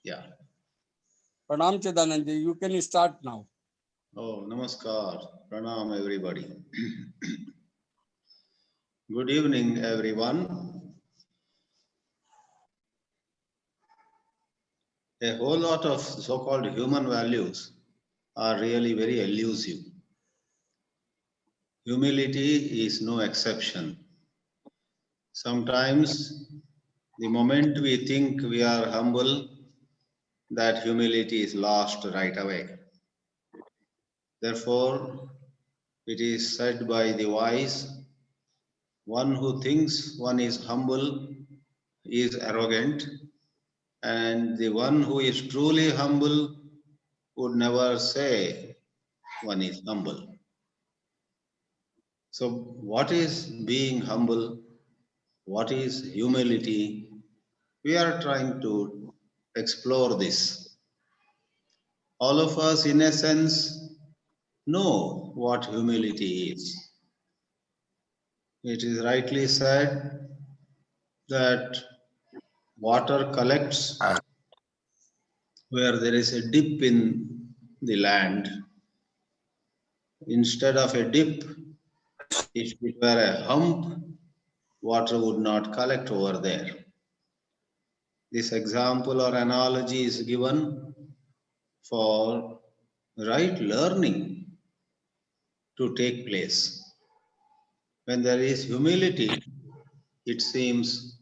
Yeah. Pranam Chidanand, you can start now. Oh, namaskar. Pranam, everybody. Good evening, everyone. A whole lot of so-called human values are really very elusive. Humility is no exception. Sometimes, the moment we think we are humble, that humility is lost right away. Therefore, it is said by the wise, one who thinks one is humble is arrogant, and the one who is truly humble would never say one is humble. So, what is being humble? What is humility? We are trying to explore this. All of us, in a sense, know what humility is. It is rightly said that water collects where there is a dip in the land. Instead of a dip, if it were a hump, water would not collect over there. This example or analogy is given for right learning to take place. When there is humility, it seems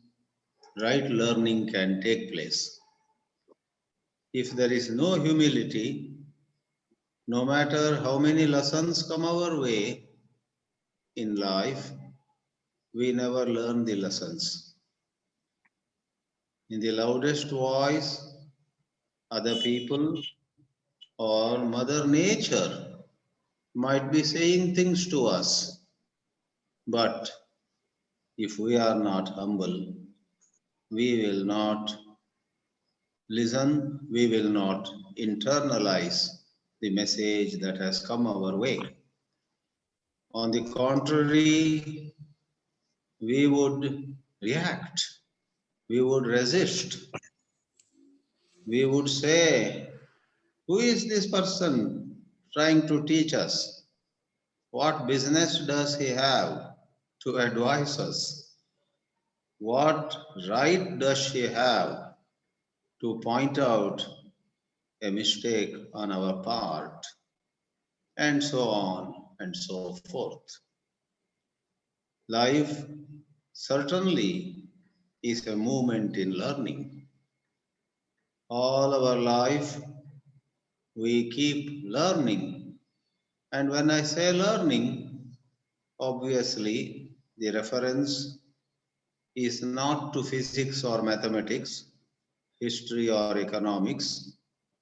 right learning can take place. If there is no humility, no matter how many lessons come our way in life, we never learn the lessons. In the loudest voice, other people or Mother Nature might be saying things to us, but if we are not humble, we will not listen, we will not internalize the message that has come our way. On the contrary, we would react, we would resist, we would say, who is this person trying to teach us? What business does he have to advise us? What right does she have to point out a mistake on our part? And so on and so forth. Life certainly is a movement in learning. All our life we keep learning. And when I say learning, obviously the reference is not to physics or mathematics, history or economics,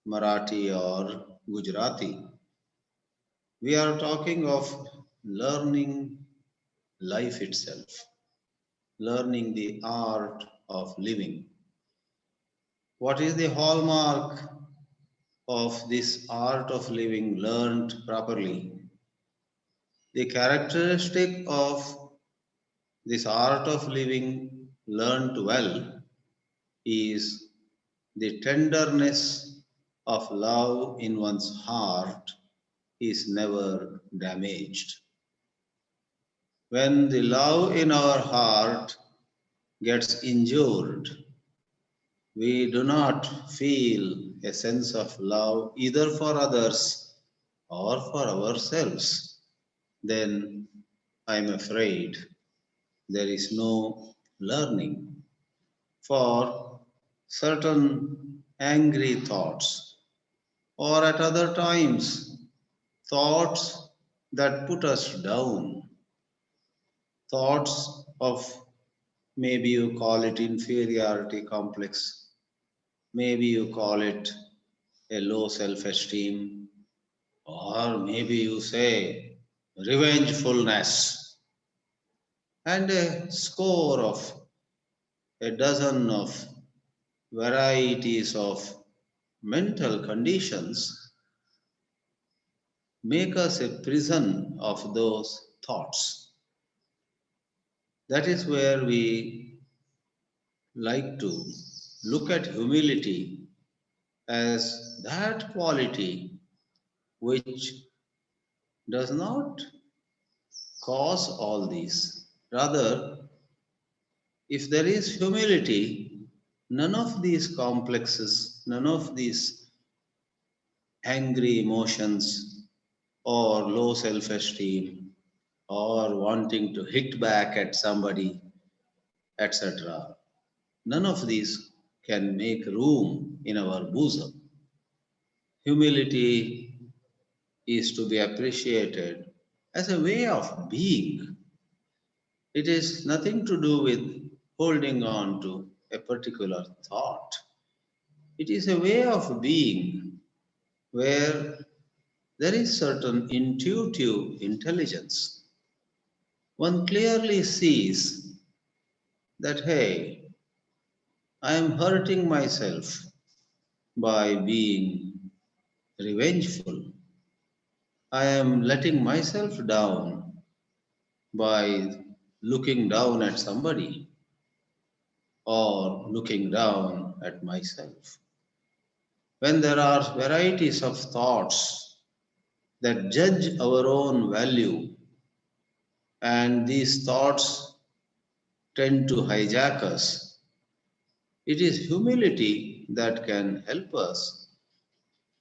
Marathi or Gujarati. We are talking of learning life itself, learning the art of living. What is the hallmark of this art of living learned properly? The characteristic of this art of living learned well is the tenderness of love in one's heart is never damaged. When the love in our heart gets injured, we do not feel a sense of love either for others or for ourselves. Then I'm afraid there is no learning. For certain angry thoughts, or at other times, thoughts that put us down, thoughts of maybe you call it inferiority complex, maybe you call it a low self esteem, or maybe you say revengefulness, and a score of a dozen of varieties of mental conditions make us a prison of those thoughts. That is where we like to look at humility as that quality which does not cause all these. Rather, if there is humility, none of these complexes, none of these angry emotions or low self esteem or wanting to hit back at somebody, etc., none of these can make room in our bosom. Humility is to be appreciated as a way of being. It is nothing to do with holding on to a particular thought. It is a way of being where there is certain intuitive intelligence. One clearly sees that, hey, I am hurting myself by being revengeful. I am letting myself down by looking down at somebody or looking down at myself. When there are varieties of thoughts that judge our own value, and these thoughts tend to hijack us, it is humility that can help us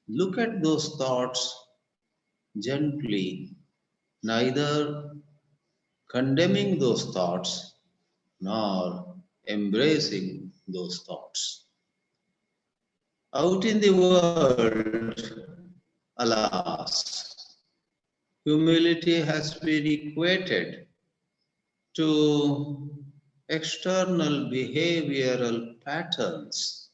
look at those thoughts gently, neither condemning those thoughts nor embracing those thoughts. Out in the world, alas, humility has been equated to external behavioral patterns.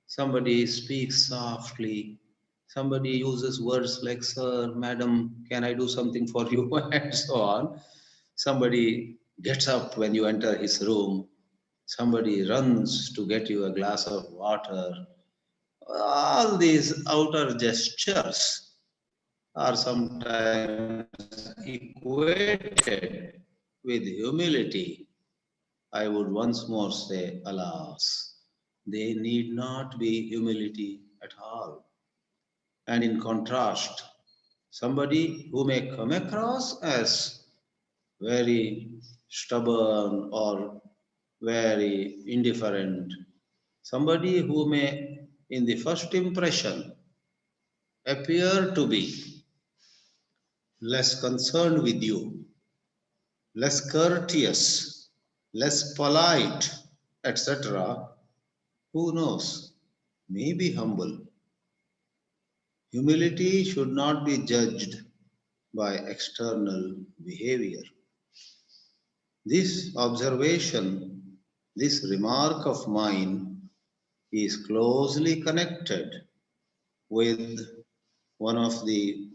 Somebody speaks softly, somebody uses words like, sir, madam, can I do something for you? And so on. Somebody gets up when you enter his room, somebody runs to get you a glass of water. All these outer gestures are sometimes equated with humility. I would once more say, alas, they need not be humility at all. And in contrast, somebody who may come across as very stubborn or very indifferent, somebody who may, in the first impression, appear to be less concerned with you, less courteous, less polite, etc., who knows, may be humble. Humility should not be judged by external behavior. This observation, this remark of mine is closely connected with one of the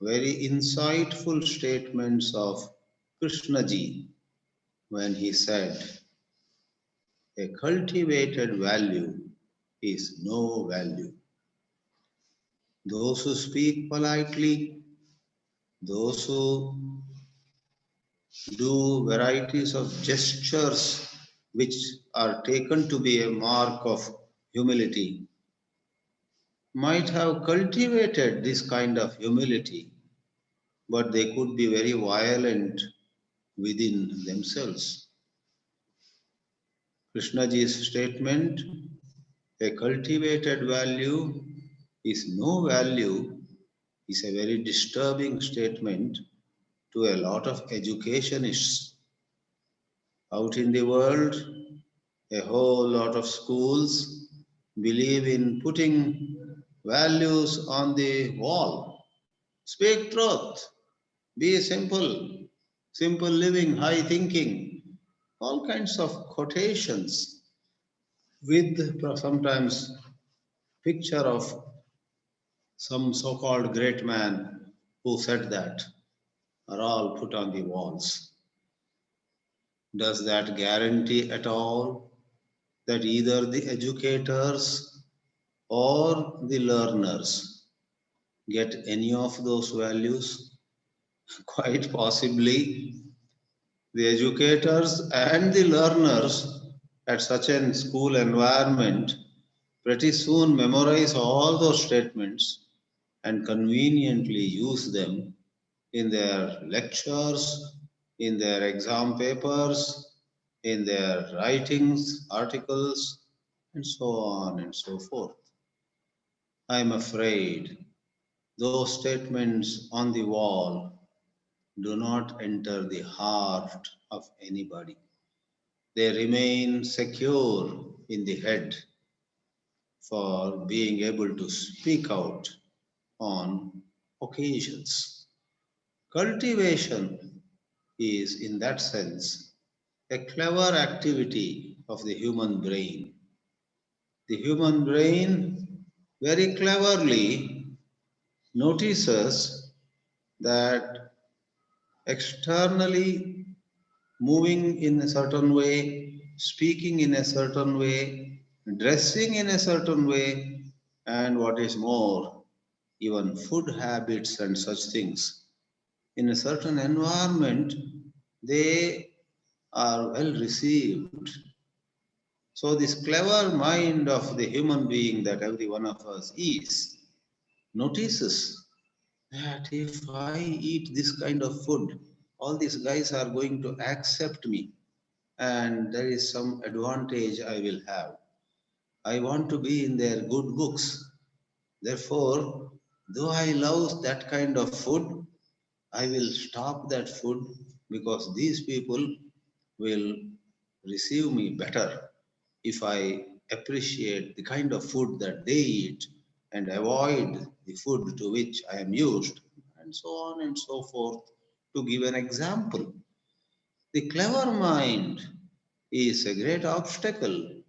very insightful statements of Krishnaji when he said, a cultivated value is no value. Those who speak politely, those who do varieties of gestures which are taken to be a mark of humility, might have cultivated this kind of humility, but they could be very violent within themselves. Krishnaji's statement, a cultivated value is no value, is a very disturbing statement to a lot of educationists. Out in the world, a whole lot of schools believe in putting values on the wall. Speak truth, be simple, simple living, high thinking, all kinds of quotations with sometimes picture of some so-called great man who said that are all put on the walls. Does that guarantee at all that either the educators or the learners get any of those values? Quite possibly, the educators and the learners at such a school environment pretty soon memorize all those statements and conveniently use them in their lectures, in their exam papers, in their writings, articles, and so on and so forth. I am afraid those statements on the wall do not enter the heart of anybody. They remain secure in the head for being able to speak out on occasions. Cultivation is, in that sense, a clever activity of the human brain. The human brain very cleverly notices that externally moving in a certain way, speaking in a certain way, dressing in a certain way, and what is more, even food habits and such things. In a certain environment, they are well received. So, this clever mind of the human being that every one of us is notices that if I eat this kind of food, all these guys are going to accept me and there is some advantage I will have. I want to be in their good books. Therefore, though I love that kind of food, I will stop that food because these people will receive me better if I appreciate the kind of food that they eat and avoid the food to which I am used, and so on and so forth. To give an example, the clever mind is a great obstacle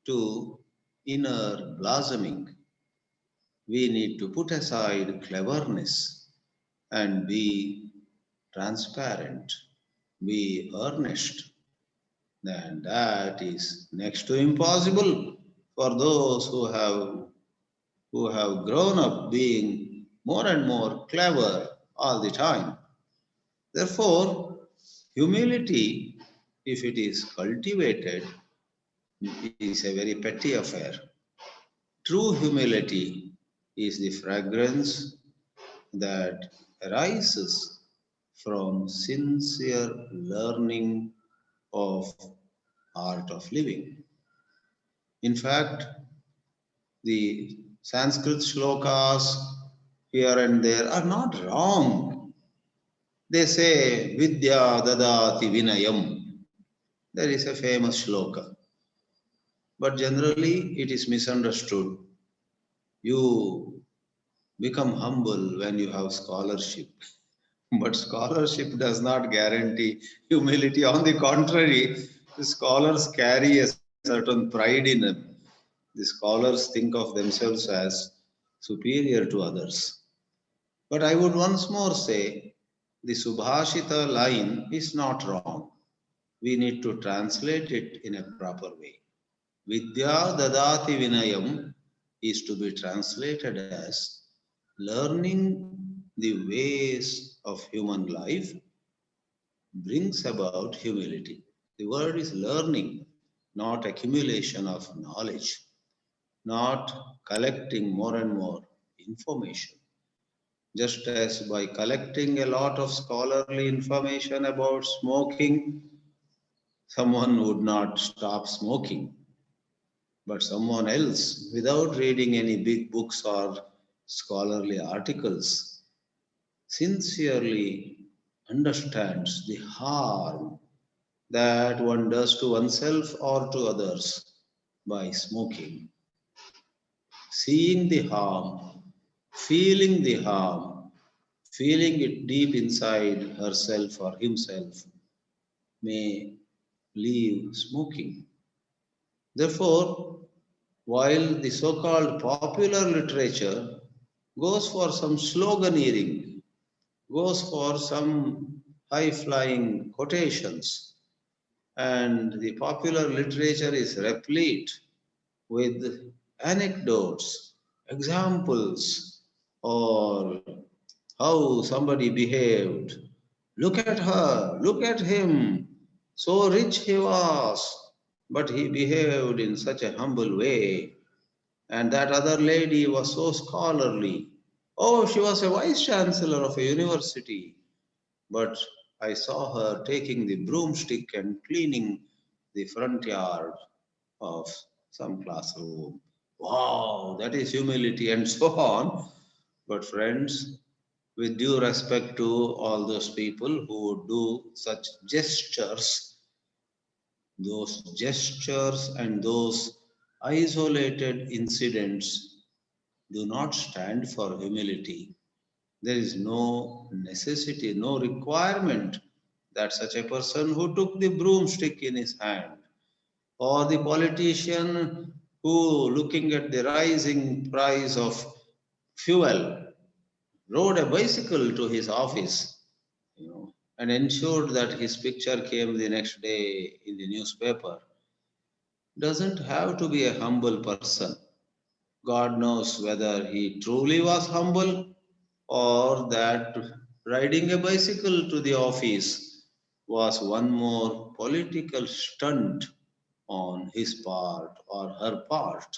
to inner blossoming. We need to put aside cleverness and be transparent, be earnest. Then that is next to impossible for those who have grown up being more and more clever all the time. Therefore, humility, if it is cultivated, is a very petty affair. True humility is the fragrance that arises from sincere learning of art of living. In fact, the Sanskrit shlokas here and there are not wrong. They say Vidya Dadati Vinayam. There is a famous shloka. But generally it is misunderstood. You become humble when you have scholarship. But scholarship does not guarantee humility. On the contrary, the scholars carry a certain pride in them. The scholars think of themselves as superior to others. But I would once more say the Subhashita line is not wrong. We need to translate it in a proper way. Vidya Dadati Vinayam is to be translated as learning the ways of human life brings about humility. The word is learning, not accumulation of knowledge, not collecting more and more information. Just as by collecting a lot of scholarly information about smoking, someone would not stop smoking, but someone else, without reading any big books or scholarly articles, sincerely understands the harm that one does to oneself or to others by smoking. Seeing the harm, feeling the harm, feeling it deep inside herself or himself, may leave smoking. Therefore, while the so-called popular literature goes for some sloganeering, goes for some high-flying quotations, and the popular literature is replete with anecdotes, examples, or how somebody behaved. Look at her, look at him. So rich he was, but he behaved in such a humble way. And that other lady was so scholarly. Oh, she was a vice chancellor of a university. But I saw her taking the broomstick and cleaning the front yard of some classroom. Wow, that is humility, and so on. But, friends, with due respect to all those people who do such gestures, those gestures and those isolated incidents do not stand for humility. There is no necessity, no requirement that such a person who took the broomstick in his hand, or the politician who, looking at the rising price of fuel, rode a bicycle to his office, and ensured that his picture came the next day in the newspaper, doesn't have to be a humble person. God knows whether he truly was humble, or that riding a bicycle to the office was one more political stunt on his part or her part.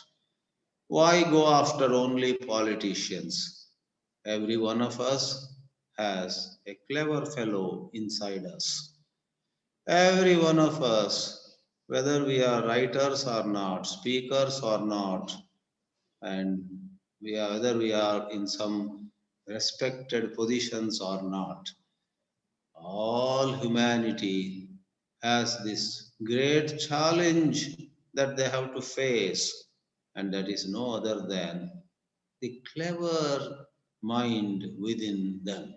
Why go after only politicians? Every one of us has a clever fellow inside us. Every one of us, whether we are writers or not, speakers or not, and whether we are in some respected positions or not, all humanity has this great challenge that they have to face, and that is no other than the clever mind within them.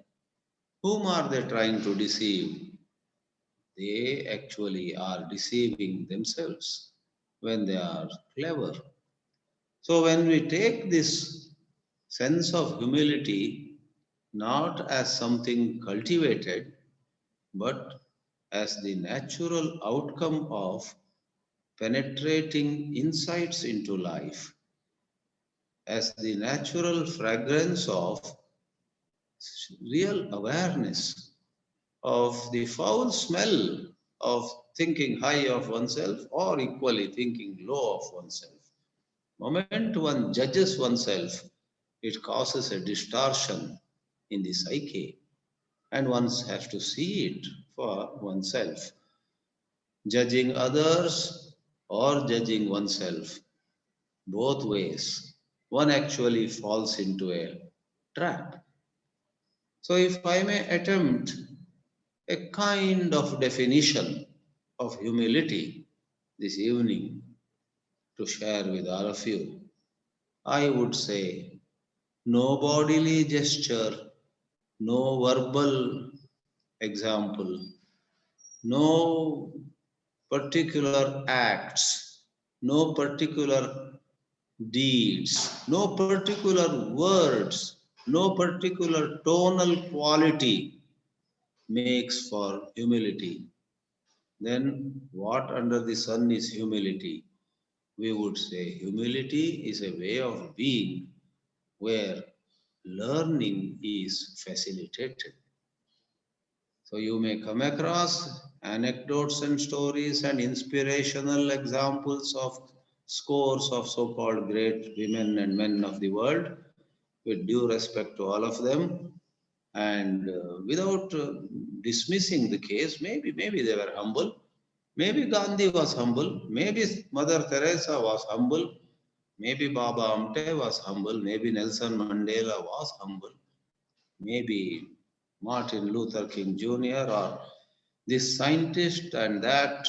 Whom are they trying to deceive? They actually are deceiving themselves when they are clever. So, when we take this sense of humility not as something cultivated, but as the natural outcome of penetrating insights into life, as the natural fragrance of real awareness of the foul smell of thinking high of oneself or equally thinking low of oneself. Moment one judges oneself, it causes a distortion in the psyche, and one has to see it for oneself. Judging others or judging oneself, both ways, one actually falls into a trap. So, if I may attempt a kind of definition of humility this evening to share with all of you, I would say no bodily gesture, no verbal example, no particular acts, no particular deeds, no particular words, no particular tonal quality makes for humility. Then what under the sun is humility? We would say humility is a way of being where learning is facilitated. So you may come across anecdotes and stories and inspirational examples of scores of so-called great women and men of the world, with due respect to all of them, and without dismissing the case. Maybe they were humble. Maybe Gandhi was humble. Maybe Mother Teresa was humble. Maybe Baba Amte was humble. Maybe Nelson Mandela was humble. Maybe Martin Luther King Jr. or this scientist and that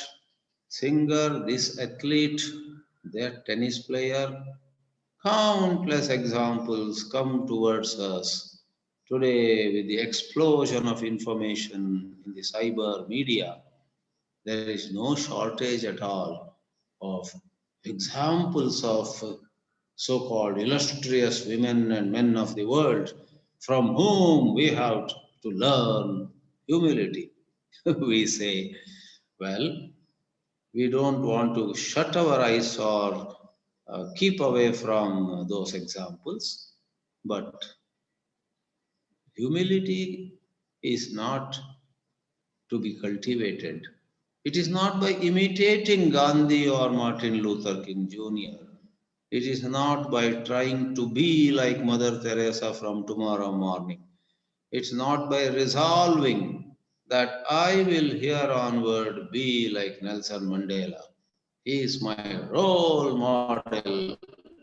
singer, this athlete, that tennis player. Countless examples come towards us today with the explosion of information in the cyber media. There is no shortage at all of examples of so called illustrious women and men of the world from whom we have to learn humility. We say, well, we don't want to shut our eyes or keep away from those examples, but humility is not to be cultivated. It is not by imitating Gandhi or Martin Luther King Jr. It is not by trying to be like Mother Teresa from tomorrow morning. It's not by resolving that I will here onward be like Nelson Mandela. He is my role model,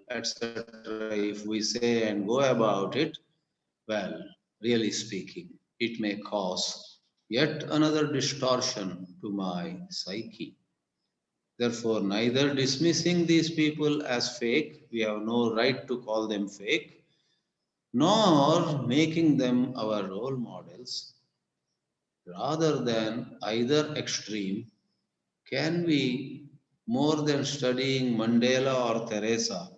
etc. If we say and go about it, well, really speaking, it may cause yet another distortion to my psyche. Therefore, neither dismissing these people as fake, we have no right to call them fake, nor making them our role models, rather than either extreme, can we, more than studying Mandela or Teresa,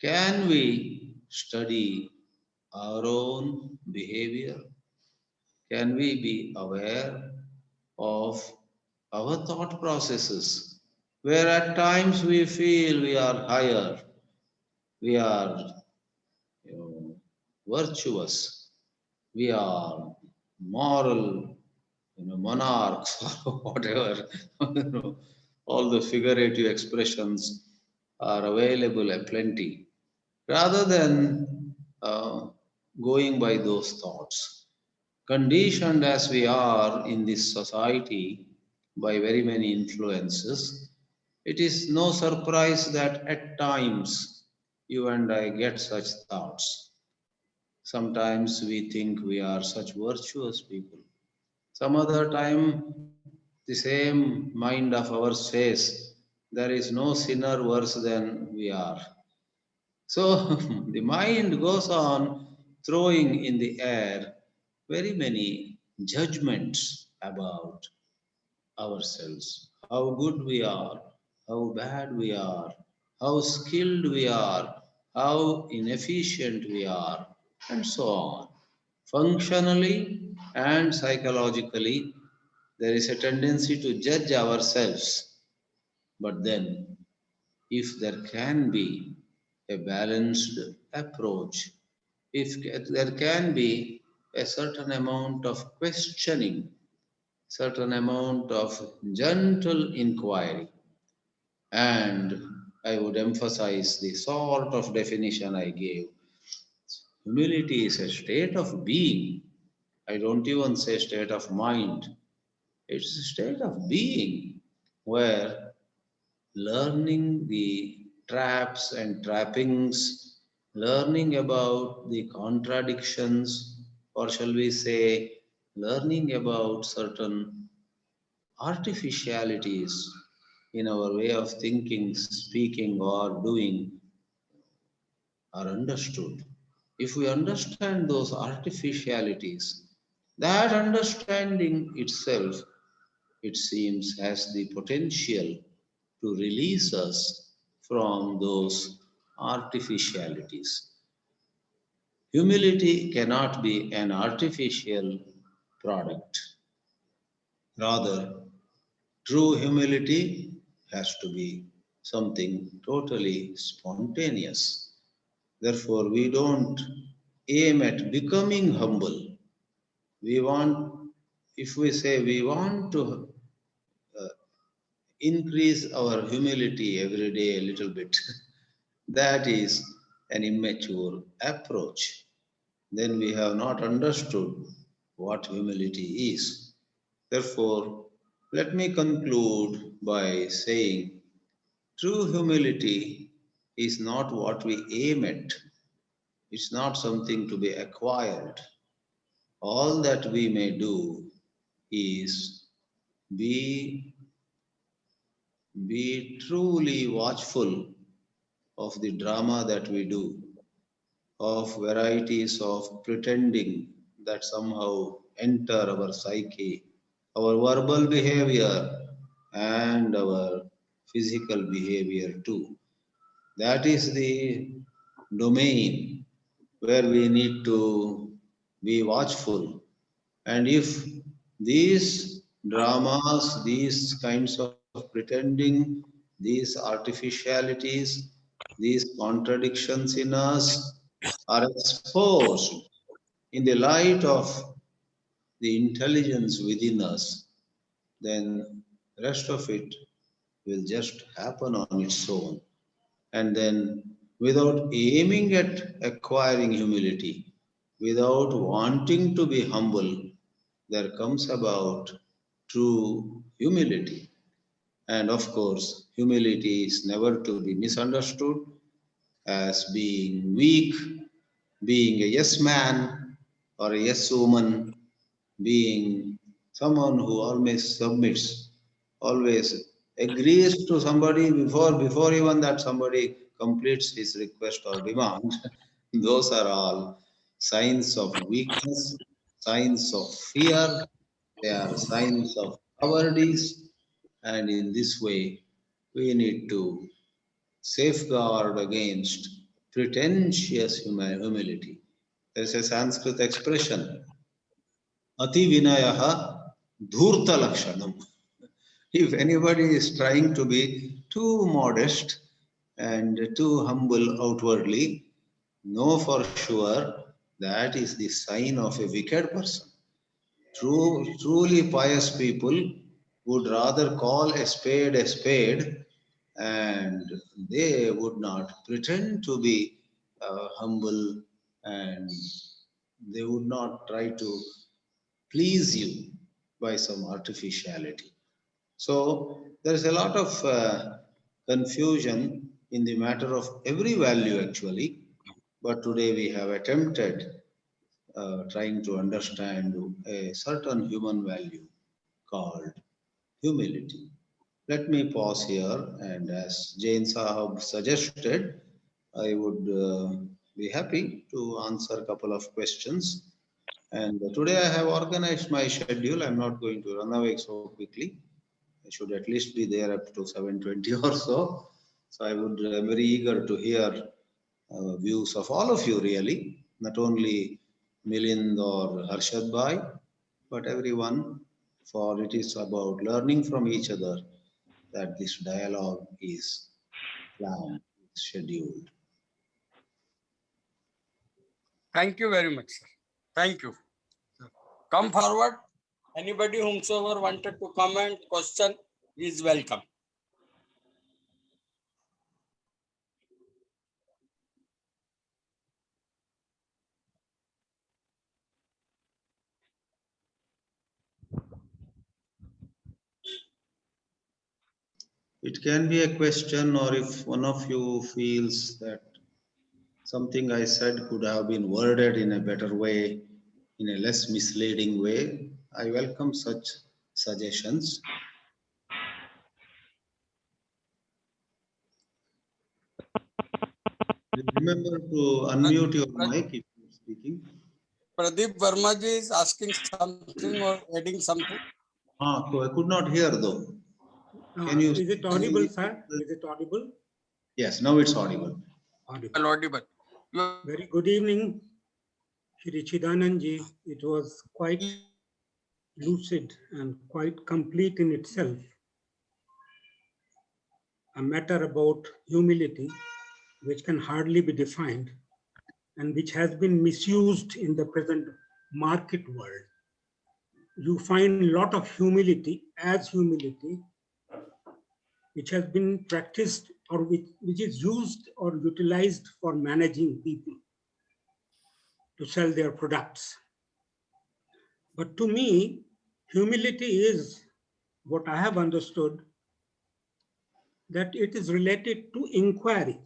can we study our own behavior? Can we be aware of our thought processes, where at times we feel we are higher, we are virtuous, we are moral, monarchs or whatever, all the figurative expressions are available aplenty, rather than going by those thoughts. Conditioned as we are in this society by very many influences, it is no surprise that at times you and I get such thoughts. Sometimes we think we are such virtuous people. Some other time, the same mind of ours says, there is no sinner worse than we are. So the mind goes on throwing in the air very many judgments about ourselves. How good we are, how bad we are, how skilled we are, how inefficient we are, and so on. Functionally and psychologically, there is a tendency to judge ourselves. But then, if there can be a balanced approach, if there can be a certain amount of questioning, certain amount of gentle inquiry, and I would emphasize the sort of definition I gave. Humility is a state of being. I don't even say state of mind. It's a state of being where learning the traps and trappings, learning about the contradictions, or shall we say, learning about certain artificialities in our way of thinking, speaking, or doing are understood. If we understand those artificialities, that understanding itself, it seems, has the potential to release us from those artificialities. Humility cannot be an artificial product. Rather, true humility has to be something totally spontaneous. Therefore, we don't aim at becoming humble. We want, if we say we want to uh, increase our humility every day a little bit, that is an immature approach. Then we have not understood what humility is. Therefore, let me conclude by saying true humility is not what we aim at, it's not something to be acquired. All that we may do is be, be truly watchful of the drama that we do, of varieties of pretending that somehow enter our psyche, our verbal behavior, and our physical behavior too. That is the domain where we need to be watchful. And if these dramas, these kinds of pretending, these artificialities, these contradictions in us are exposed in the light of the intelligence within us, then rest of it will just happen on its own. And then without aiming at acquiring humility, without wanting to be humble, there comes about true humility. And of course, humility is never to be misunderstood as being weak, being a yes man or a yes woman, being someone who always submits, always agrees to somebody before even that somebody completes his request or demand. Those are all signs of weakness, signs of fear, they are signs of cowardice, and in this way, we need to safeguard against pretentious humility. There's a Sanskrit expression, Ati Vinayaha Dhurta Lakshanam. If anybody is trying to be too modest and too humble outwardly, know for sure that is the sign of a wicked person. Truly pious people would rather call a spade, and they would not pretend to be humble, and they would not try to please you by some artificiality. So there is a lot of confusion in the matter of every value actually, but today we have attempted trying to understand a certain human value called humility. Let me pause here, and as Jain Sahab suggested, I would be happy to answer a couple of questions. And today I have organized my schedule. I'm not going to run away so quickly. I should at least be there up to 7:20 or so. So I would very eager to hear views of all of you really, not only Milind or Harshad Bhai, but everyone, for it is about learning from each other that this dialogue is planned, scheduled. Thank you very much, sir. Thank you. Come forward. Anybody whomsoever wanted to comment, question is welcome. It can be a question, or if one of you feels that something I said could have been worded in a better way, in a less misleading way, I welcome such suggestions. Remember to unmute your mic if you're speaking. Pradeep Verma ji is asking something or adding something. So I could not hear though. Can you? Is it audible, sir? Is it audible? Yes, now it's audible. Audible. Audible. Very good evening, Shri Chidanand ji. It was quite lucid and quite complete in itself. A matter about humility, which can hardly be defined and which has been misused in the present market world. You find a lot of humility as humility, which has been practiced or which is used or utilized for managing people to sell their products. But to me, humility is what I have understood, that it is related to inquiry.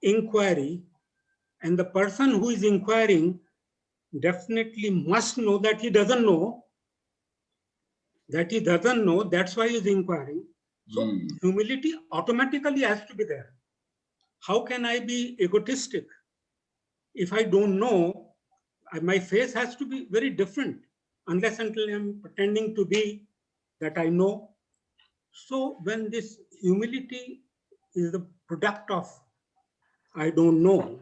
Inquiry, and the person who is inquiring definitely must know that he doesn't know, that's why he is inquiring. So humility automatically has to be there. How can I be egotistic? If I don't know, my face has to be very different, unless until I'm pretending to be that I know. So when this humility is the product of I don't know,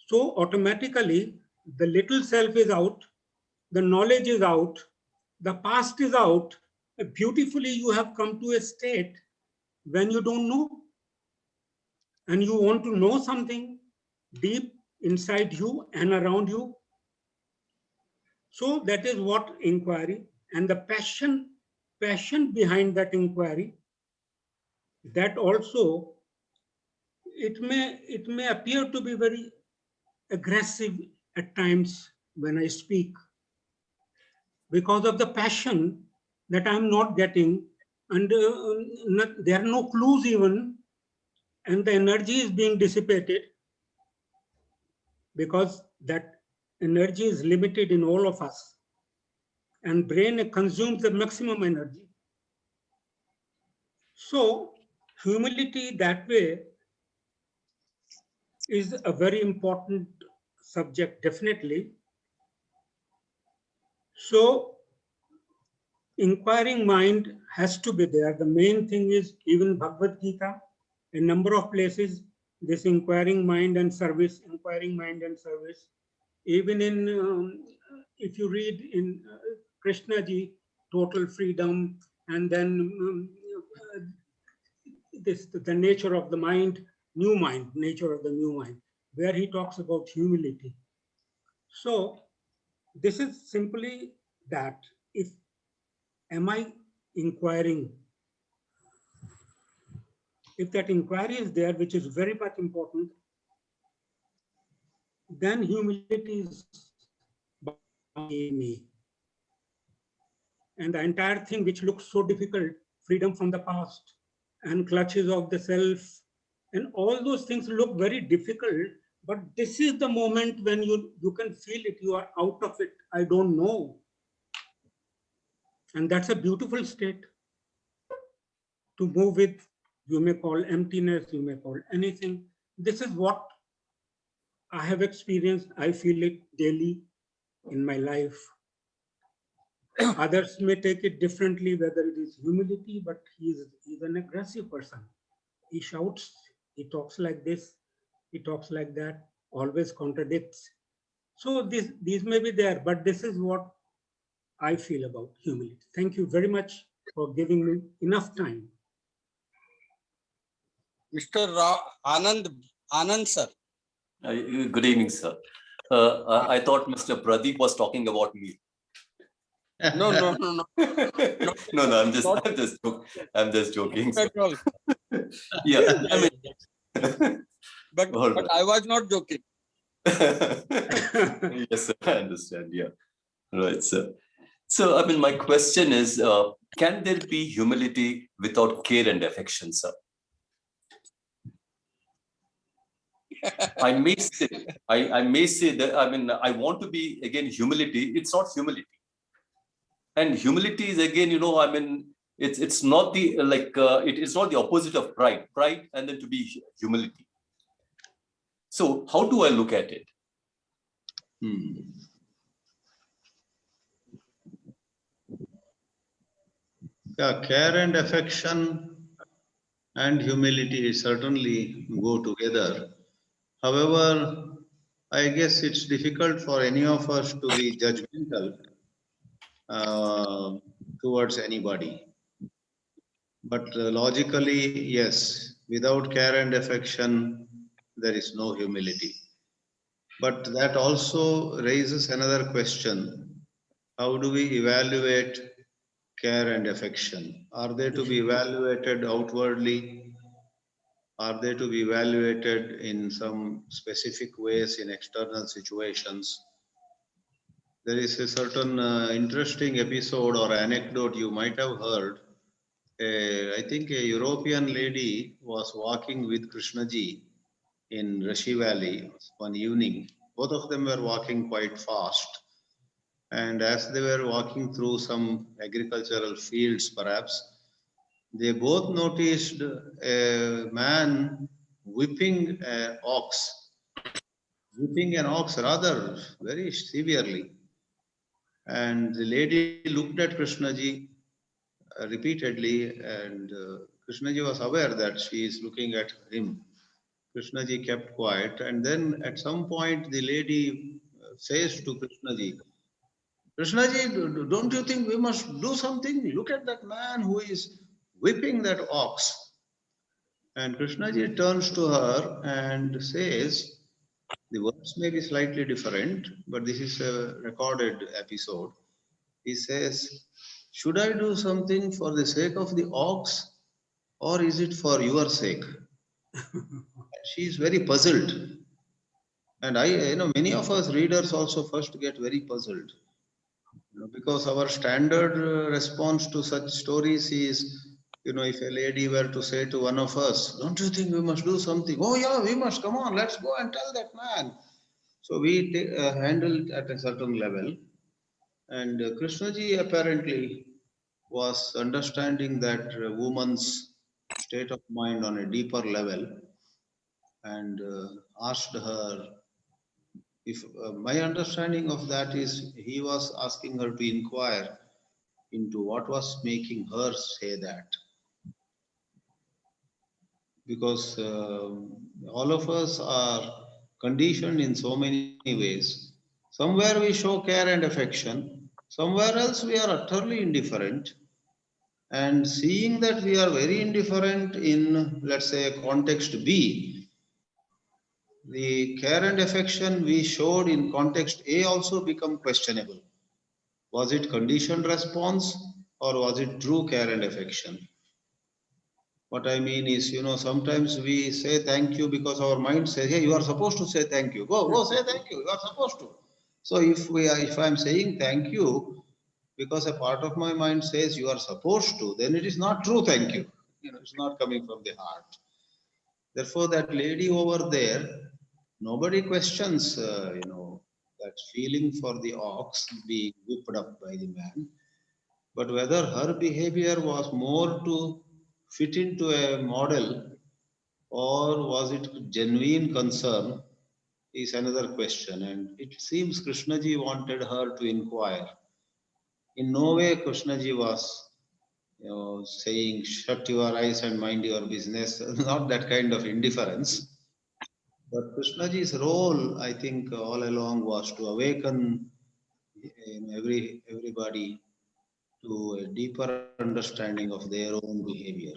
so automatically the little self is out, the knowledge is out, the past is out. Beautifully, you have come to a state when you don't know and you want to know something deep inside you and around you. So that is what inquiry, and the passion behind that inquiry, that also it may appear to be very aggressive at times when I speak because of the passion that I'm not getting, and there are no clues even, and the energy is being dissipated because that energy is limited in all of us, and brain consumes the maximum energy. So humility that way is a very important subject, definitely. So inquiring mind has to be there. The main thing is, even Bhagavad Gita, a number of places, this inquiring mind and service, inquiring mind and service. Even in, if you read in Krishna ji, total freedom, and then the nature of the mind, new mind, nature of the new mind, where he talks about humility. So this is simply that, if am I inquiring? If that inquiry is there, which is very much important, then humility is by me. And the entire thing which looks so difficult, freedom from the past and clutches of the self, and all those things look very difficult, but this is the moment when you can feel it, you are out of it, I don't know. And that's a beautiful state to move with. You may call emptiness, you may call anything. This is what I have experienced. I feel it daily in my life. Others may take it differently, whether it is humility, but he's an aggressive person. He shouts, he talks like this, he talks like that, always contradicts. So these may be there, but this is what I feel about humility. Thank you very much for giving me enough time. Mr. Anand sir. Good evening, sir. I thought Mr. Pradeep was talking about me. No. No, I'm just joking. Sir. At all. Yeah, I mean, but I was not joking. Yes, sir, I understand. Yeah, right, sir. So, I mean, my question is, can there be humility without care and affection, sir? I may say that, I mean, I want to be, again, humility. It's not humility. And humility is, again, you know, I mean, it's not the, it's not the opposite of pride. Pride and then to be humility. So how do I look at it? Yeah, care and affection and humility certainly go together. However, I guess it's difficult for any of us to be judgmental towards anybody. But logically, yes, without care and affection, there is no humility. But that also raises another question. How do we evaluate care and affection? Are they to be evaluated outwardly? Are they to be evaluated in some specific ways in external situations? There is a certain interesting episode or anecdote you might have heard. I think a European lady was walking with Krishnaji in Rishi Valley one evening. Both of them were walking quite fast. And as they were walking through some agricultural fields, perhaps, they both noticed a man whipping an ox rather very severely. And the lady looked at Krishnaji repeatedly, and Krishnaji was aware that she is looking at him. Krishnaji kept quiet, and then at some point the lady says to Krishnaji, Krishnaji, don't you think we must do something? Look at that man who is whipping that ox. And Krishnaji turns to her and says, the words may be slightly different, but this is a recorded episode. He says, should I do something for the sake of the ox, or is it for your sake? She is very puzzled. And many of us readers also first get very puzzled. Because our standard response to such stories is, if a lady were to say to one of us, don't you think we must do something? Oh yeah, we must, come on, let's go and tell that man. So we handle it at a certain level. And Krishnaji apparently was understanding that woman's state of mind on a deeper level and asked her if my understanding of that is he was asking her to inquire into what was making her say that, because all of us are conditioned in so many ways. Somewhere we show care and affection, somewhere else we are utterly indifferent. And seeing that we are very indifferent in, let's say, context B, the care and affection we showed in context A also become questionable. Was it conditioned response or was it true care and affection? What I mean is, sometimes we say thank you because our mind says, hey, you are supposed to say thank you. Go say thank you. You are supposed to. So if I'm saying thank you because a part of my mind says you are supposed to, then it is not true thank you. It's not coming from the heart. Therefore, that lady over there, nobody questions, that feeling for the ox being whipped up by the man. But whether her behavior was more to fit into a model or was it genuine concern is another question. And it seems Krishnaji wanted her to inquire. In no way Krishnaji was saying shut your eyes and mind your business, not that kind of indifference. But Krishnaji's role, I think, all along was to awaken everybody to a deeper understanding of their own behavior.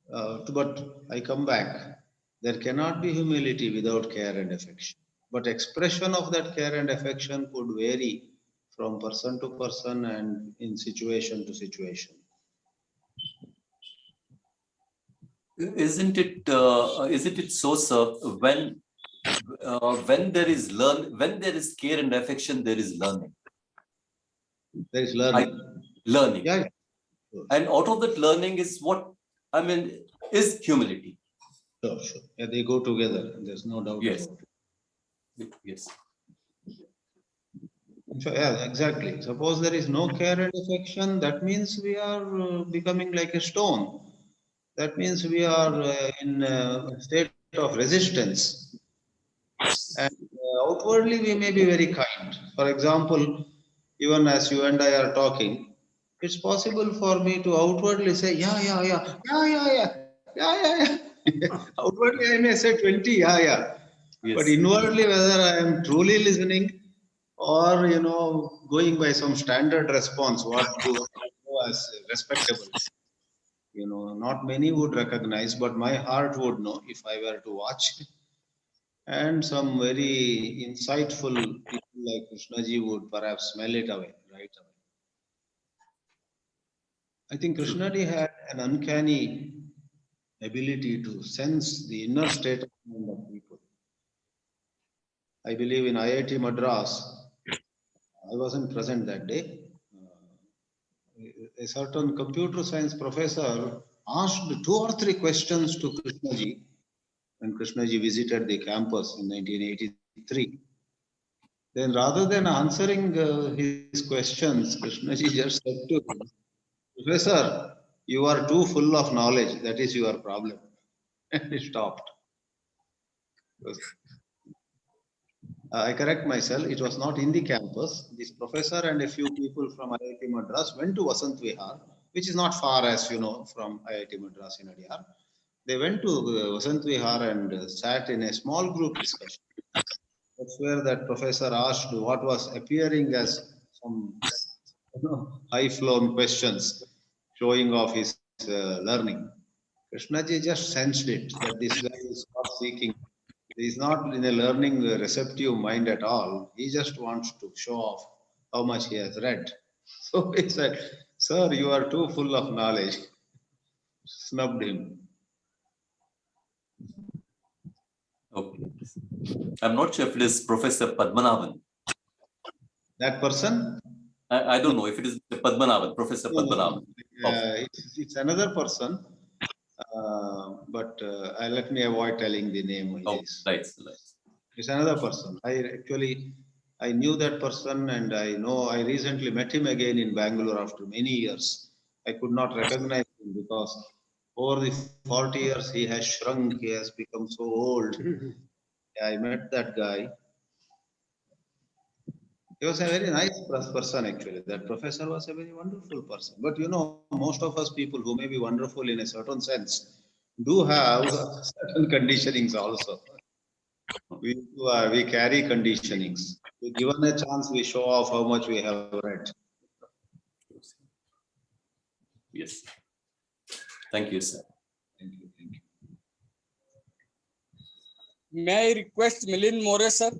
But I come back. There cannot be humility without care and affection. But expression of that care and affection could vary from person to person and in situation to situation. Isn't it so, sir? When there is care and affection, there is learning. There is learning. Learning. Yeah. Sure. And out of that learning is is humility. Sure. Yeah, they go together. There's no doubt Yes. about it. Yes. Yeah, exactly. Suppose there is no care and affection, that means we are becoming like a stone. That means we are in a state of resistance. And outwardly, we may be very kind. For example, even as you and I are talking, it's possible for me to outwardly say, yeah, yeah, yeah, yeah, yeah, yeah, yeah, yeah, yeah. Outwardly, I may say 20, yeah, yeah. Yes. But inwardly, whether I am truly listening or, going by some standard response, what do I know as respectable? Not many would recognize, but my heart would know if I were to watch. And some very insightful people like Krishnaji would perhaps smell it away, right away. I think Krishnaji had an uncanny ability to sense the inner state of mind of people. I believe in IIT Madras, I wasn't present that day. A certain computer science professor asked 2 or 3 questions to Krishnaji when Krishnaji visited the campus in 1983. Then rather than answering his questions, Krishnaji just said to him, Professor, you are too full of knowledge. That is your problem. And he stopped. I correct myself. It was not in the campus. This professor and a few people from IIT Madras went to Vasant Vihar, which is not far, as you know, from IIT Madras in Adyar. They went to Vasant Vihar and sat in a small group discussion. That's where that professor asked what was appearing as some high-flown questions, showing off his learning. Krishnaji just sensed it that this guy is not seeking. He is not in a learning receptive mind at all. He just wants to show off how much he has read. So he said, Sir, you are too full of knowledge. snubbed him. Okay. I'm not sure if it is Professor Padmanabhan. That person? I don't know if it is Padmanabhan, Professor No, no, Padmanabhan. it's another person. But let me avoid telling the name. Oh, right. It's another person. I knew that person, and I recently met him again in Bangalore after many years. I could not recognize him because over the 40 years he has shrunk, he has become so old. I met that guy. He was a very nice person actually. That professor was a very wonderful person. But most of us people who may be wonderful in a certain sense do have certain conditionings also. We carry conditionings. Given a chance, we show off how much we have read. Yes. Thank you, sir. Thank you. Thank you. May I request Milind More sir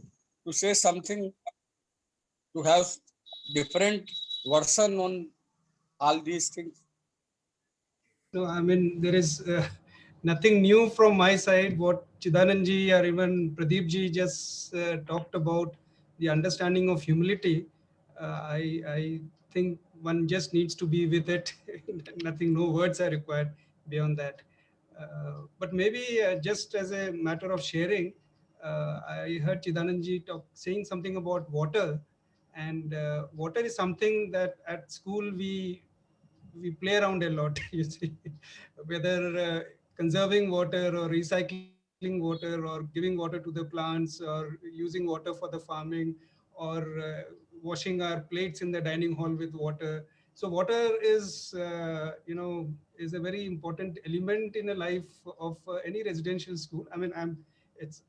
to say something, to have different version on all these things? No, I mean, there is nothing new from my side. What Chidananji or even Pradeepji just talked about, the understanding of humility, I think one just needs to be with it. Nothing, no words are required beyond that. But maybe just as a matter of sharing, I heard Chidananji saying something about water. And water is something that at school we play around a lot, you see, whether conserving water or recycling water or giving water to the plants or using water for the farming or washing our plates in the dining hall with water. So water is, is a very important element in a life of any residential school. I mean, it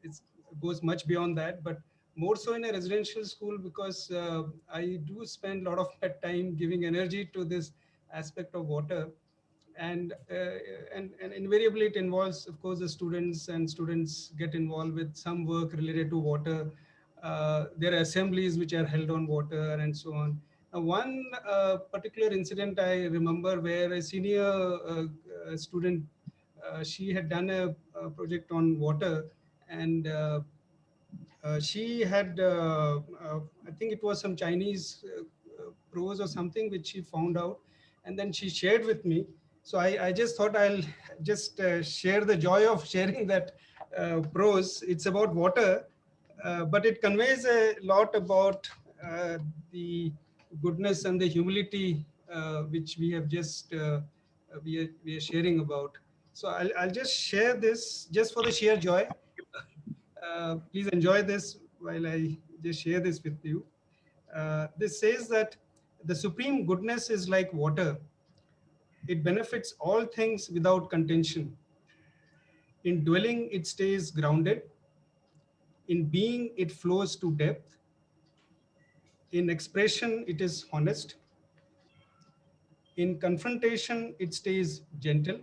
goes much beyond that, but more so in a residential school because I do spend a lot of my time giving energy to this aspect of water, and invariably it involves, of course, the students, and students get involved with some work related to water. There are assemblies which are held on water and so on. One particular incident I remember where a senior student, she had done a project on water, and she had, I think it was some Chinese prose or something which she found out, and then she shared with me. So I just thought I'll just share the joy of sharing that prose. It's about water, but it conveys a lot about the goodness and the humility which we have just we are sharing about. So I'll just share this just for the sheer joy. Please enjoy this while I just share this with you. This says that the supreme goodness is like water. It benefits all things without contention. In dwelling, it stays grounded. In being, it flows to depth. In expression, it is honest. In confrontation, it stays gentle.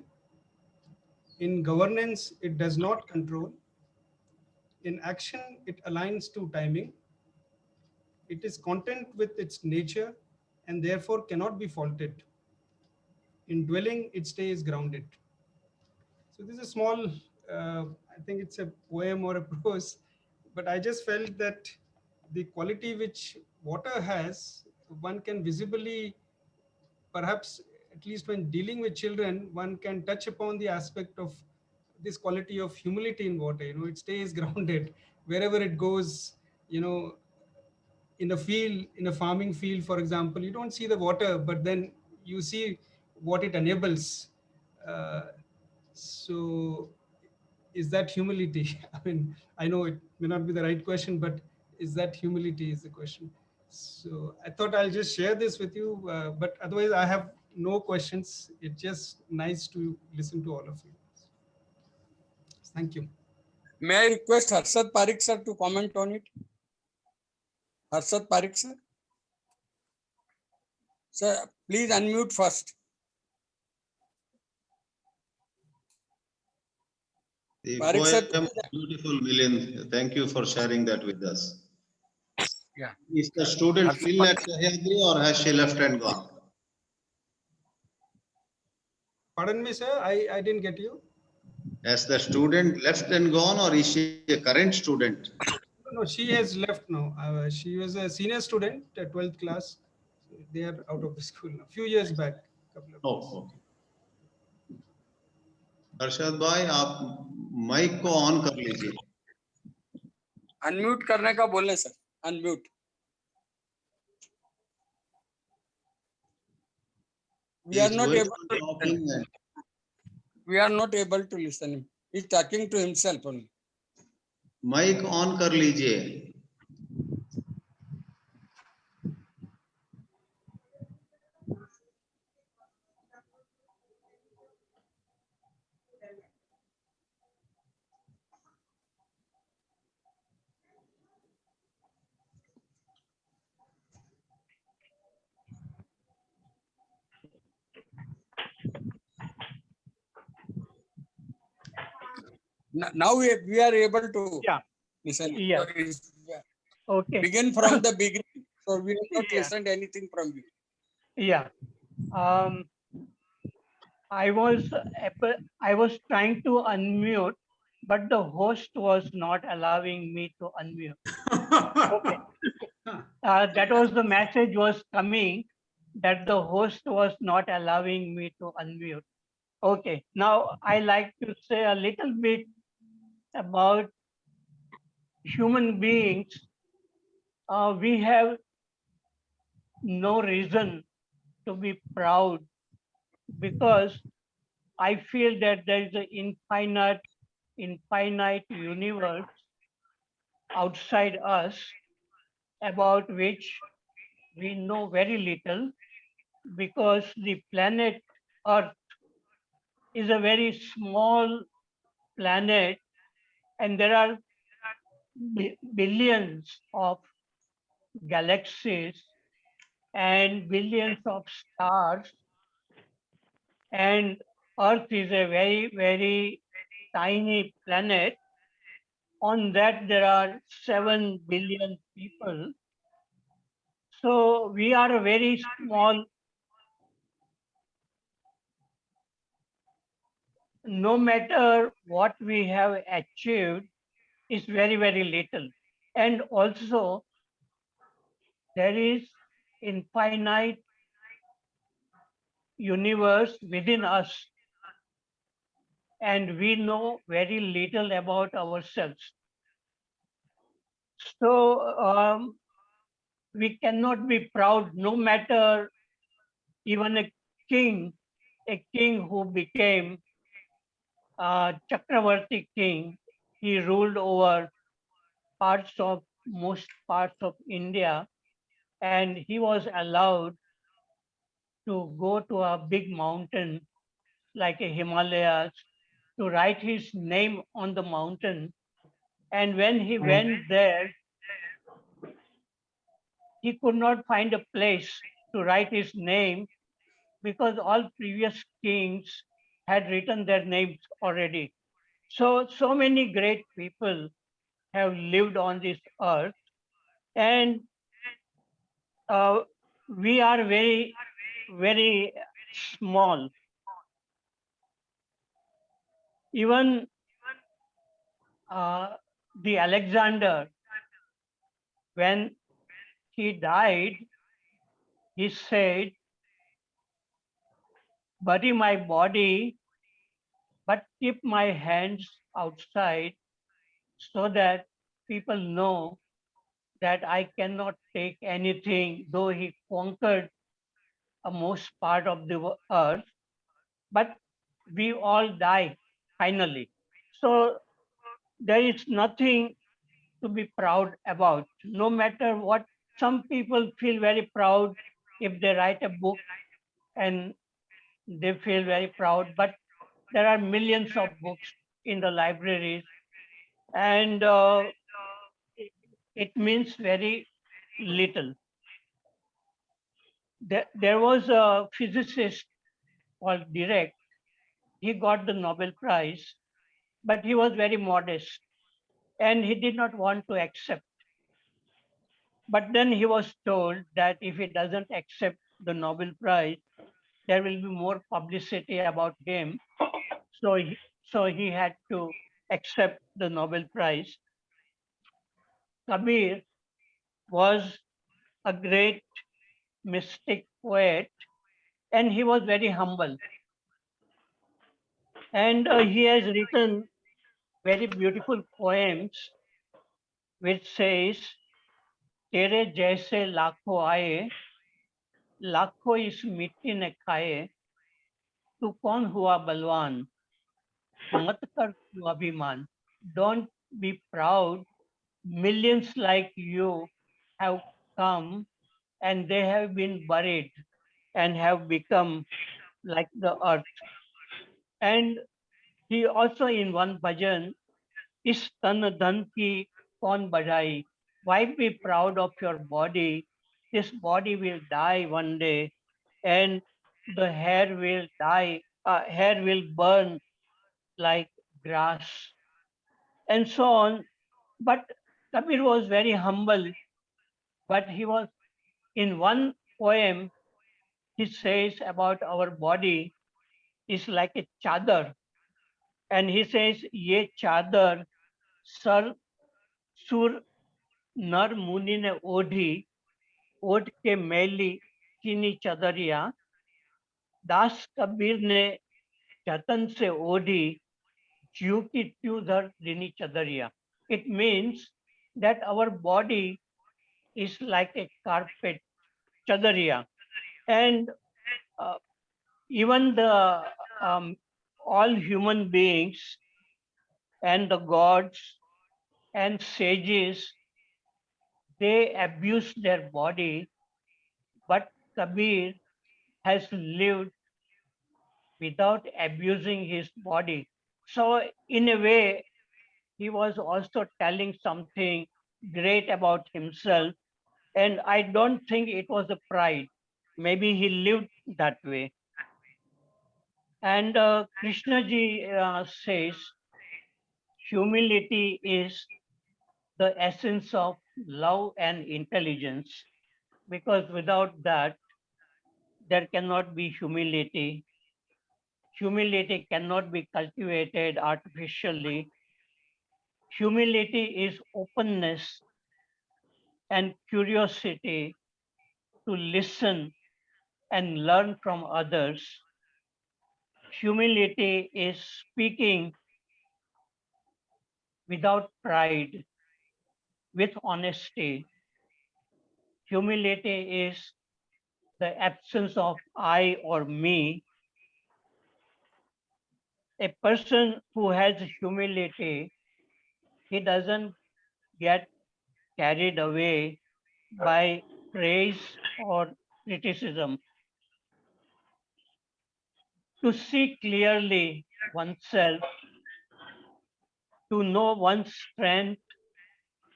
In governance, it does not control. In action, it aligns to timing. It is content with its nature and therefore cannot be faulted. In dwelling, it stays grounded. So this is a small, I think it's a poem or a prose, but I just felt that the quality which water has, one can visibly, perhaps at least when dealing with children, one can touch upon the aspect of this quality of humility in water. It stays grounded wherever it goes. In a field, in a farming field, for example, you don't see the water, but then you see what it enables. So is that humility? I mean, I know it may not be the right question, but is that humility is the question. So I thought I'll just share this with you, but otherwise I have no questions. It's just nice to listen to all of you. Thank you. May I request Harshad Parikh sir to comment on it? Harshad Parikh sir? Sir, please unmute first. The Parikh sir, poem is beautiful, Milind. Thank you for sharing that with us. yeah. Is the student still at Sahyadri or has she left and gone? Pardon me, sir. I didn't get you. Has the student left and gone, or is she a current student? No, she has left now. She was a senior student at 12th class. So they are out of the school now. Few years back. Couple of years. Oh, okay. Harshad भाई आप mic को on कर लीजिए. Unmute करने का बोले sir, unmute. We are He's not going able on to talking listen. and- We are not able to listen him. He's talking to himself only. Mic on कर लीजिए. Now we are able to Yeah. listen. Yeah. So it's- Okay. Begin from the beginning. So we have not Yeah. listened anything from you. Yeah. I was trying to unmute, but the host was not allowing me to unmute. Okay. That was the message was coming that the host was not allowing me to unmute. Okay. Now I like to say a little bit about human beings. We have no reason to be proud because I feel that there is an infinite universe outside us about which we know very little because the planet Earth is a very small planet and there are billions of galaxies and billions of stars, and Earth is a very, very tiny planet. On that, there are 7 billion people. So we are a very small, no matter what we have achieved, is very, very little. And also, there is infinite universe within us, and we know very little about ourselves. So we cannot be proud, no matter even a king who became Chakravarti king. He ruled over most parts of India, and he was allowed to go to a big mountain like a Himalayas to write his name on the mountain. And when he went there, he could not find a place to write his name because all previous kings had written their names already. So many great people have lived on this earth, and we are very, very small. Even the Alexander, when he died, he said, bury my body, but keep my hands outside so that people know that I cannot take anything, though he conquered a most part of the earth, but we all die finally. So there is nothing to be proud about, no matter what. Some people feel very proud if they write a book and they feel very proud, but there are millions of books in the libraries, and it means very little. There was a physicist called Dirac. He got the Nobel Prize, but he was very modest and he did not want to accept. But then he was told that if he doesn't accept the Nobel Prize, there will be more publicity about him. So he had to accept the Nobel Prize. Kabir was a great mystic poet, and he was very humble. And he has written very beautiful poems which says, तेरे जैसे लाखों आए, लाखों इस मिट्टी ने खाए, तू कौन हुआ बलवान, मत कर तू अभिमान. Don't be proud. Millions like you have come and they have been buried and have become like the earth. And he also in one bhajan, is tan dhan ki kaun badhai. Why be proud of your body? This body will die one day, and the hair will die, hair will burn like grass, and so on. But Kabir was very humble, but he was in one poem, he says about our body is like a chadar. And he says, ye chadar sar sur नर मुनि ने ओढ़ी, ओढ़ के मैली चीनी चदरिया, दास कबीर ने जतन से ओढ़ी, ज्यों की त्यों धर दीनी चदरिया. It means that our body is like a carpet, chadariya, and even the all human beings and the gods and sages, they abuse their body, but Kabir has lived without abusing his body. So in a way, he was also telling something great about himself. And I don't think it was a pride. Maybe he lived that way. And Krishna ji says, humility is the essence of love and intelligence, because without that, there cannot be humility. Humility cannot be cultivated artificially. Humility is openness and curiosity to listen and learn from others. Humility is speaking without pride, with honesty. Humility is the absence of I or me. A person who has humility, he doesn't get carried away by praise or criticism. To see clearly oneself, to know one's strength,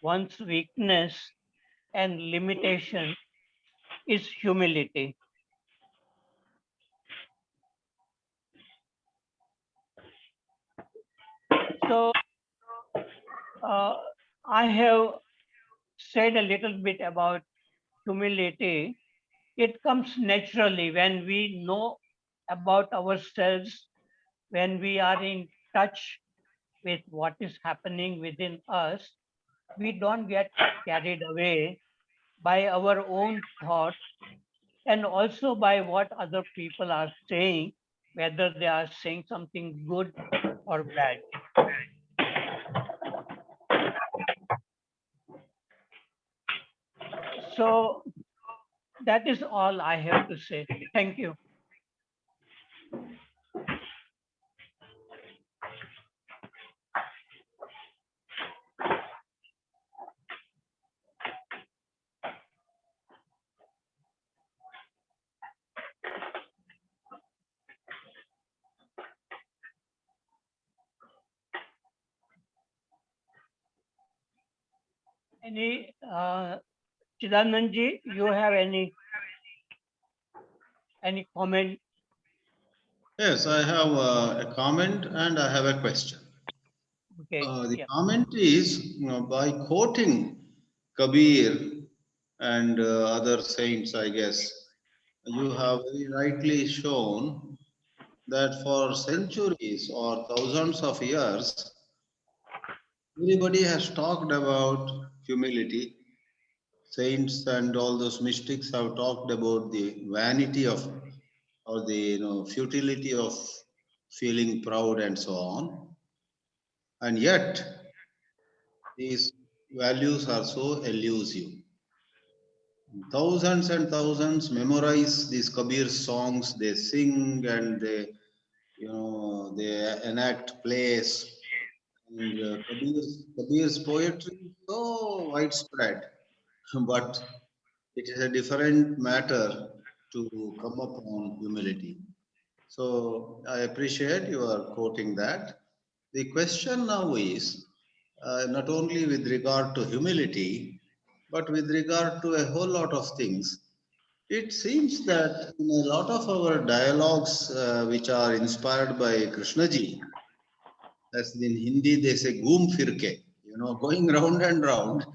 one's weakness, and limitation is humility. So I have said a little bit about humility. It comes naturally when we know about ourselves, when we are in touch with what is happening within us. We don't get carried away by our own thoughts and also by what other people are saying, whether they are saying something good or bad. So that is all I have to say. Thank you. Any Chidanand ji, you have any comment? Yes, I have a comment and I have a question. Okay. The Yeah. comment is, by quoting Kabir and other saints, I guess, you have very rightly shown that for centuries or thousands of years, everybody has talked about humility. Saints and all those mystics have talked about the vanity of or the futility of feeling proud and so on. And yet, these values are so elusive. Thousands and thousands memorize these Kabir songs. They sing and they enact plays. And Kabir's poetry is so widespread, but it is a different matter to come upon humility. So I appreciate you are quoting that. The question now is not only with regard to humility, but with regard to a whole lot of things. It seems that in a lot of our dialogues, which are inspired by Krishnaji, as in Hindi they say "goom firke," going round and round,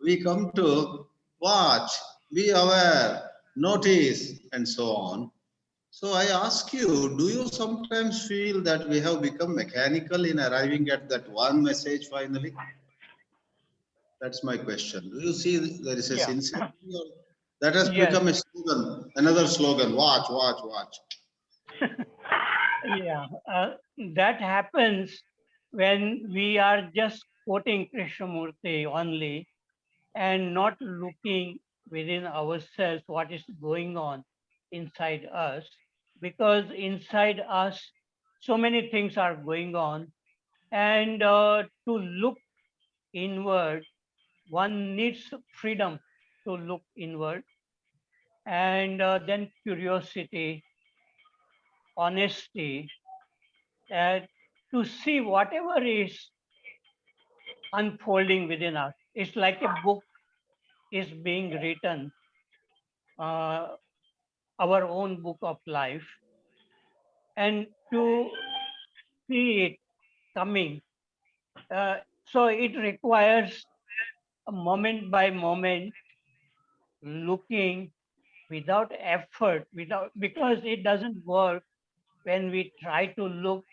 we come to watch, be aware, notice, and so on. So I ask you, do you sometimes feel that we have become mechanical in arriving at that one message finally? That's my question. Do you see there is a Yeah. sincerity or that has Yes. become a slogan, another slogan, watch, watch, watch. Yeah. That happens when we are just quoting Krishnamurti only and not looking within ourselves what is going on inside us, because inside us so many things are going on, and to look inward one needs freedom to look inward, and then curiosity, honesty, and to see whatever is unfolding within us. It's like a book is being written, uh, our own book of life, and to see it coming. Uh, so it requires a moment by moment looking without effort, without, because it doesn't work when we try to look.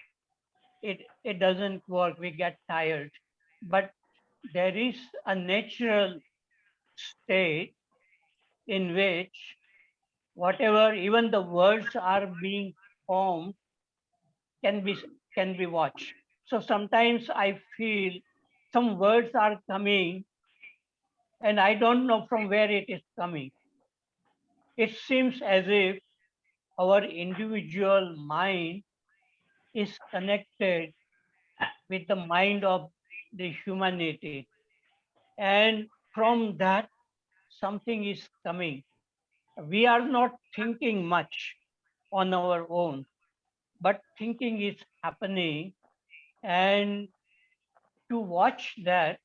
It doesn't work. We get tired. But there is a natural state in which whatever, even the words are being formed, can be can be watched. So sometimes I feel some words are coming and I don't know from where it is coming. It seems as if our individual mind is connected with the mind of the humanity. And from that, something is coming. We are not thinking much on our own, but thinking is happening. And to watch that,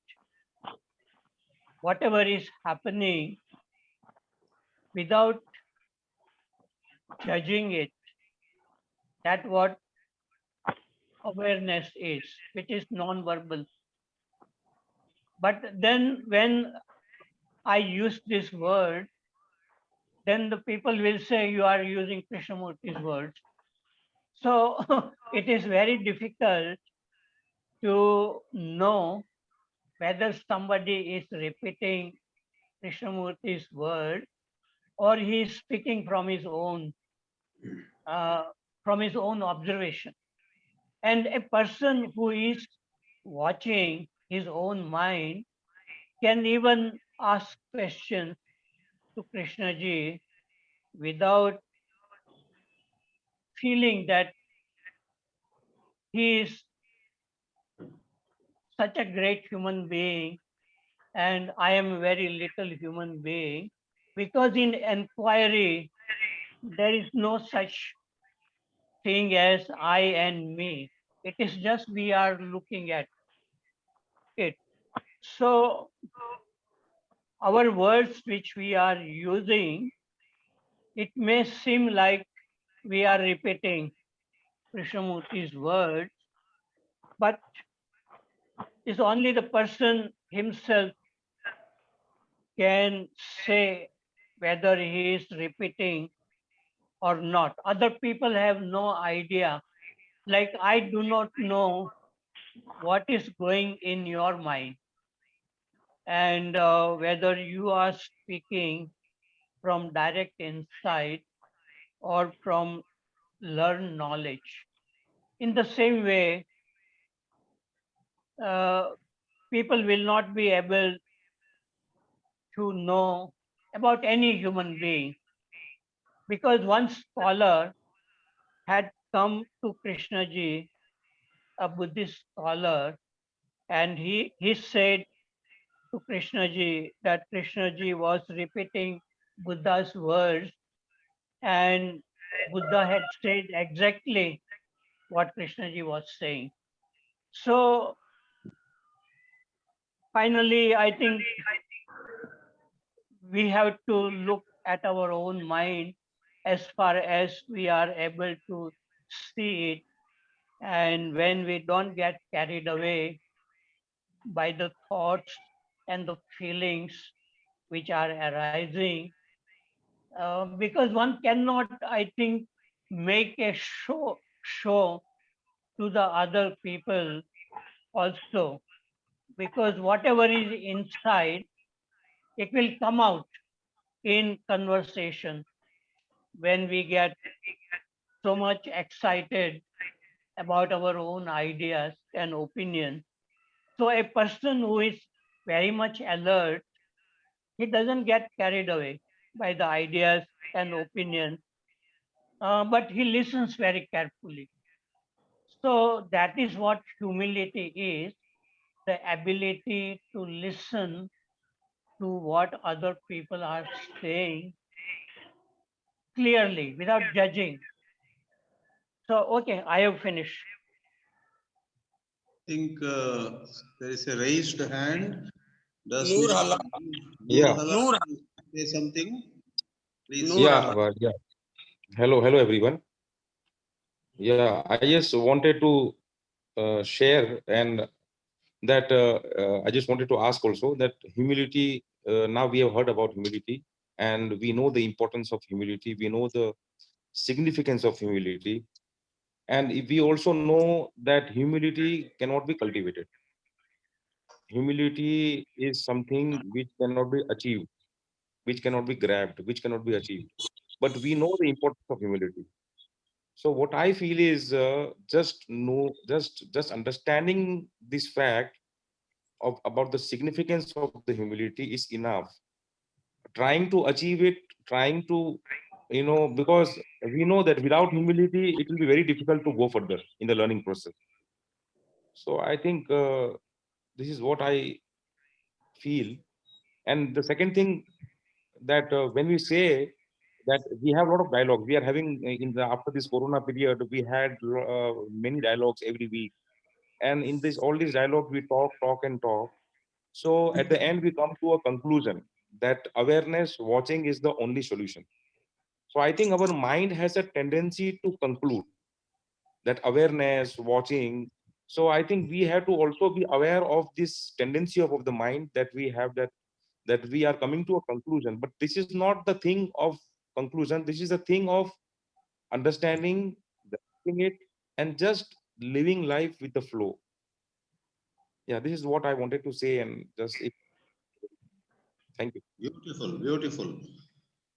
whatever is happening without judging it, that what awareness is, which is non-verbal. But then when I use this word, then the people will say you are using Krishnamurti's words. So it is very difficult to know whether somebody is repeating Krishnamurti's word or he is speaking uh, from his own observation. And a person who is watching his own mind can even ask questions to Krishnaji without feeling that he is such a great human being and I am a very little human being. Because in inquiry, there is no such thing as I and me. It is just we are looking at it. So our words which we are using, it may seem like we are repeating Krishnamurti's words, but it's only the person himself can say whether he is repeating or not. Other people have no idea. Like I do not know what is going in your mind, and whether you are speaking from direct insight or from learned knowledge. In the same way, uh, people will not be able to know about any human being, because one scholar had come to Krishnaji, a Buddhist scholar, and he said to Krishnaji that Krishnaji was repeating Buddha's words, and Buddha had said exactly what Krishnaji was saying. So finally, I think we have to look at our own mind as far as we are able to see it. And when we don't get carried away by the thoughts and the feelings which are arising, because one cannot, I think, make a show to the other people also, because whatever is inside, it will come out in conversation when we get so much excited about our own ideas and opinions. So a person who is very much alert, he doesn't get carried away by the ideas and opinions, but he listens very carefully. So that is what humility is, the ability to listen to what other people are saying clearly without judging. So, okay, I have finished. I think there is a raised hand. Does Noor Mr. Hala. Noor Yeah. Hala Noor, say something? Please. Noor Yeah, Hala. yeah. Hello, everyone. Yeah, I just wanted to share and that I just wanted to ask also that humility. Now we have heard about humility, and we know the importance of humility. We know the significance of humility, and if we also know that humility cannot be cultivated. Humility is something which cannot be achieved, which cannot be grabbed, which cannot be achieved. But we know the importance of humility. So what I feel is just understanding this fact of about the significance of the humility is enough. Trying to achieve it, trying to, because we know that without humility, it will be very difficult to go further in the learning process. So I think this is what I feel. And the second thing that when we say that we have a lot of dialogue, we are having in the after this Corona period, we had many dialogues every week, and in this all these dialogue we talk and talk. So at the end we come to a conclusion that awareness watching is the only solution. So I think our mind has a tendency to conclude that awareness watching. So I think we have to also be aware of this tendency of the mind that we have, that we are coming to a conclusion, but this is not the thing of conclusion. This is a thing of understanding, grasping it, and just living life with the flow. Yeah, this is what I wanted to say, and thank you. Beautiful, beautiful.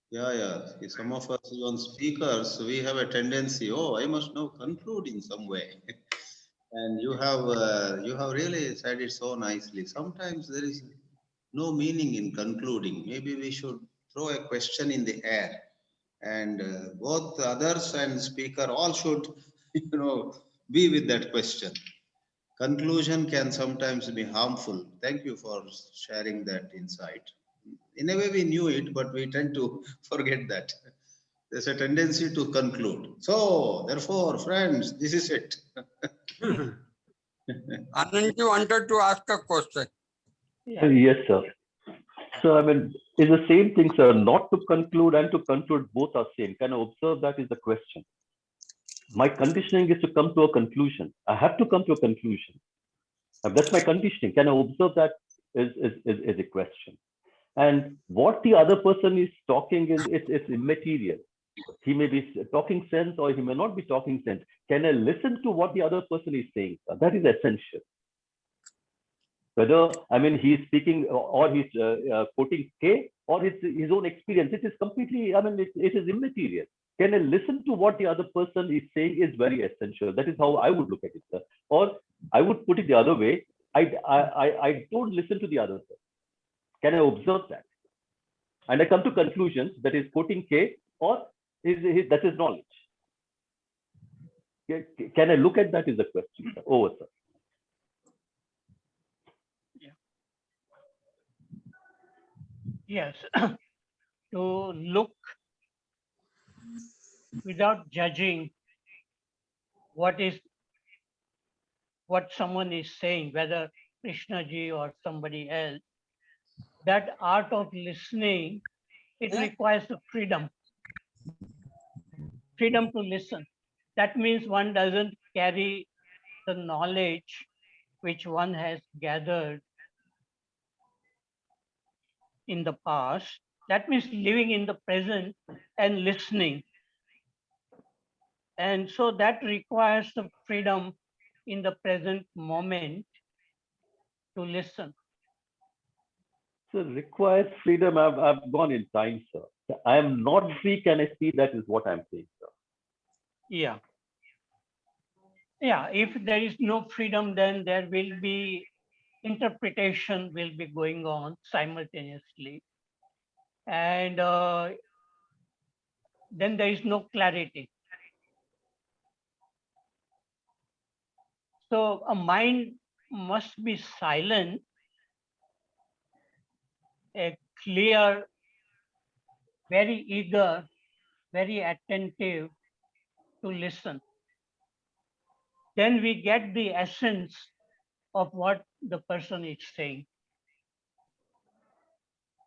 Yeah, yeah. See, some of us on speakers, we have a tendency, oh, I must now conclude in some way. And you have really said it so nicely. Sometimes there is no meaning in concluding. Maybe we should throw a question in the air, and both the others and speaker all should, be with that question. Conclusion can sometimes be harmful. Thank you for sharing that insight. In a way, we knew it, but we tend to forget that. There's a tendency to conclude. So, therefore, friends, this is it. Anandji wanted to ask a question. Yeah. Yes, sir. So, I mean, it's the same thing, sir. Not to conclude and to conclude, both are same. Can I observe that is the question? My conditioning is to come to a conclusion. I have to come to a conclusion. That's my conditioning. Can I observe that is a question? And what the other person is talking is immaterial. He may be talking sense or he may not be talking sense. Can I listen to what the other person is saying? That is essential. Whether, I mean, he's speaking or he's quoting K or his own experience, it is completely, I mean, it is immaterial. Can I listen to what the other person is saying is very essential. That is how I would look at it, sir. Or I would put it the other way. I don't listen to the other person. Can I observe that? And I come to conclusions that is quoting K or that is knowledge. Can I look at that is the question, sir. Over, sir. Yes, to look without judging what someone is saying, whether Krishna ji or somebody else. That art of listening, it requires the freedom to listen. That means one doesn't carry the knowledge which one has gathered in the past. That means living in the present and listening. And so that requires the freedom in the present moment to listen. So requires freedom. I've gone in time, sir. I am not free. Can I see that is what I'm saying, sir? Yeah. Yeah, if there is no freedom, then there will be interpretation will be going on simultaneously. And then there is no clarity. So a mind must be silent, a clear, very eager, very attentive to listen. Then we get the essence of what the person is saying.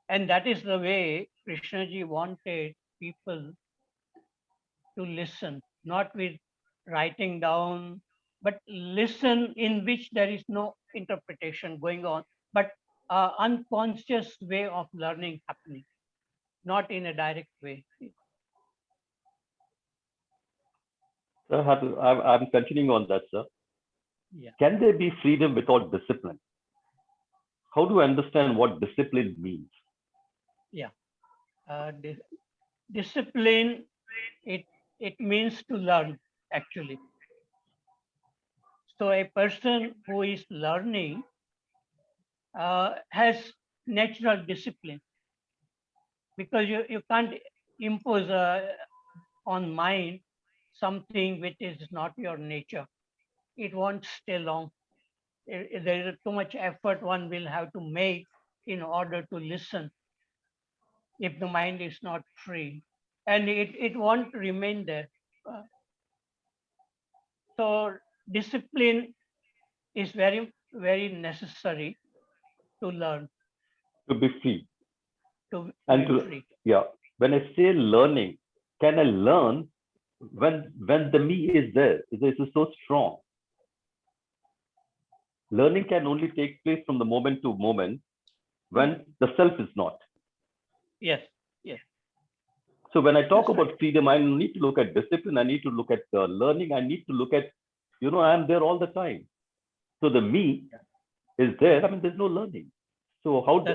And that is the way Krishnaji wanted people to listen, not with writing down, but listen in which there is no interpretation going on, but unconscious way of learning happening, not in a direct way. Sir, I'm continuing on that, sir. Yeah. Can there be freedom without discipline? How do I understand what discipline means? Yeah. Discipline, it means to learn, actually. So a person who is learning has natural discipline, because you can't impose on mind something which is not your nature. It won't stay long. There is too much effort one will have to make in order to listen if the mind is not free, and it won't remain there. So discipline is very, very necessary to learn, To be free. to And be to, free. yeah, when I say learning, can I learn when the me is there? This is so strong. Learning can only take place from the moment to moment when the self is not. Yes, yes. So when I talk That's about freedom, I need to look at discipline. I need to look at learning. I need to look at, I'm there all the time. So the me is there. I mean, there's no learning. So how do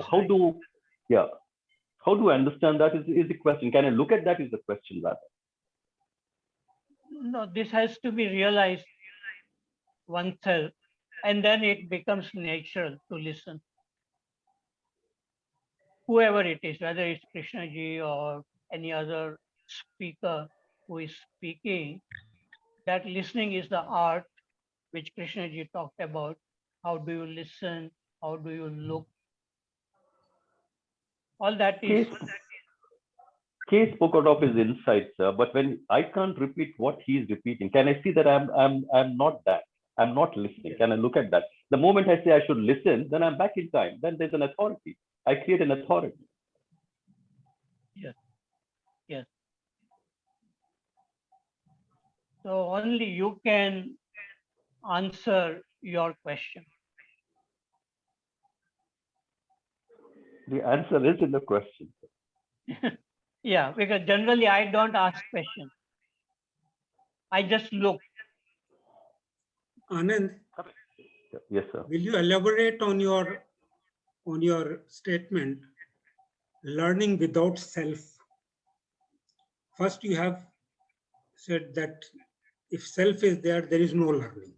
I understand that is the question. Can I look at that is the question rather. No, this has to be realized oneself, and then it becomes natural to listen. Whoever it is, whether it's Krishna ji or any other speaker who is speaking, that listening is the art which Krishna ji talked about. How do you listen? How do you look? All that is. K spoke out of his insights, but when I can't repeat what he's repeating, can I see that I'm not that? I'm not listening. Can I look at that? The moment I say I should listen, then I'm back in time. Then there's an authority. I create an authority. Yes. Yes. So only you can answer your question. The answer is in the question. Yeah, because generally I don't ask questions. I just look. Anand, Yes, sir. will you elaborate on your statement, learning without self? First, you have said that if self is there, there is no learning.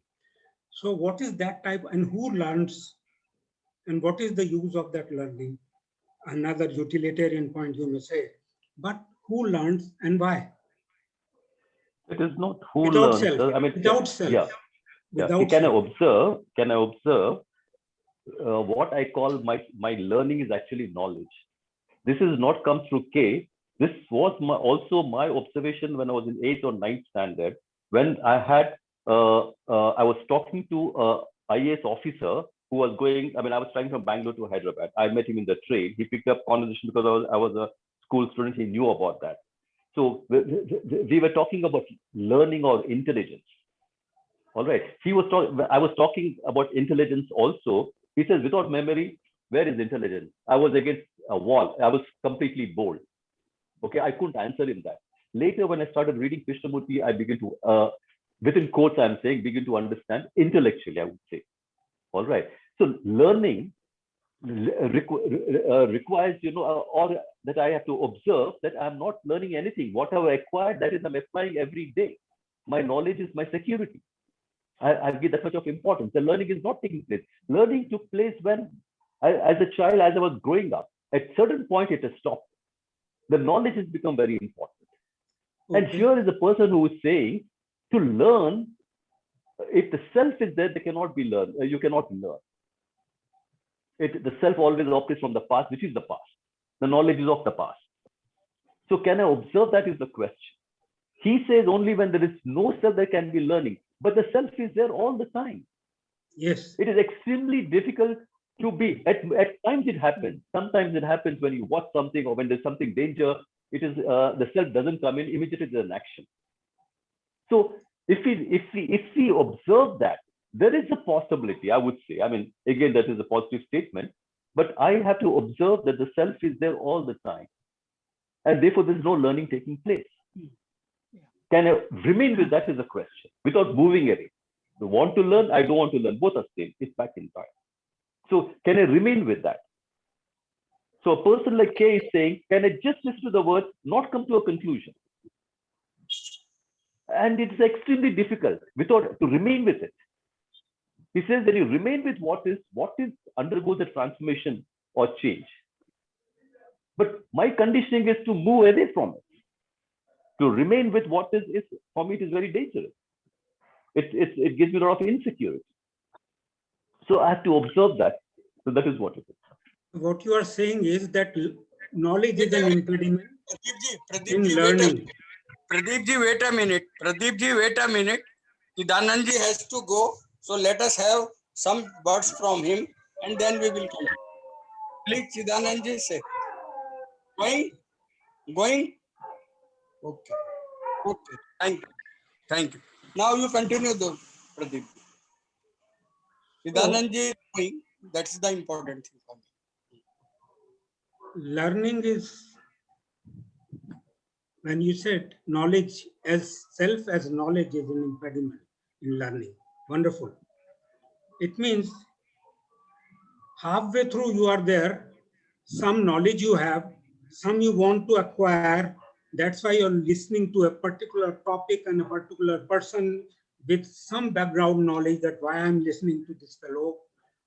So what is that type and who learns and what is the use of that learning? Another utilitarian point you may say, but who learns and why? It is not who Without learns, self, sir. I mean, without self, yeah. without Can I self. observe? Can I observe? What I call my learning is actually knowledge. This is not come through K. This was also my observation when I was in 8th or 9th standard, when I was talking to a IAS officer who was going, I mean, I was flying from Bangalore to Hyderabad. I met him in the train. He picked up conversation because I was a school student. He knew about that. So we were talking about learning or intelligence. All right. I was talking about intelligence also. He says, without memory, where is intelligence? I was against a wall. I was completely bold. Okay, I couldn't answer him that. Later, when I started reading Krishnamurti, I began to, within quotes, I'm saying, begin to understand intellectually, I would say. All right. So learning requires, or that I have to observe that I'm not learning anything. Whatever I acquired, that is, I'm applying every day. My knowledge is my security. I give that much of importance. The learning is not taking place. Learning took place when, as a child, as I was growing up. At certain point, it has stopped. The knowledge has become very important. Okay. And here is a person who is saying, to learn, if the self is there, they cannot be learned. You cannot learn. The self always operates from the past, which is the past. The knowledge is of the past. So can I observe? That is the question. He says only when there is no self, there can be learning. But the self is there all the time. Yes. It is extremely difficult to be. At times it happens. Sometimes it happens when you watch something or when there's something danger. It is the self doesn't come in immediately. There's an action. So if we observe that, there is a possibility. I would say. I mean, again, that is a positive statement. But I have to observe that the self is there all the time, and therefore there is no learning taking place. Can I remain with that is a question without moving away? I want to learn, I don't want to learn. Both are same. It's back in time. So can I remain with that? So a person like K is saying, can I just listen to the words, not come to a conclusion? And it's extremely difficult to remain with it. He says that you remain with what is undergoes a transformation or change. But my conditioning is to move away from it. To remain with what is for me, it is very dangerous. It gives me a lot of insecurity. So I have to observe that. So that is what it is. What you are saying is that knowledge is an impediment in Pradeep learning. wait a minute. Pradeep wait a minute. Chidanand has to go. So let us have some words from him and then we will come. Please, Chidanand say. Going? Okay. Okay. Thank you. Now you continue, though, Pradeep. Chidanand going. That's the important thing for me. Learning is, when you said knowledge as self as knowledge is an impediment in learning. Wonderful. It means halfway through you are there, some knowledge you have, some you want to acquire. That's why you're listening to a particular topic and a particular person with some background knowledge that why I'm listening to this fellow.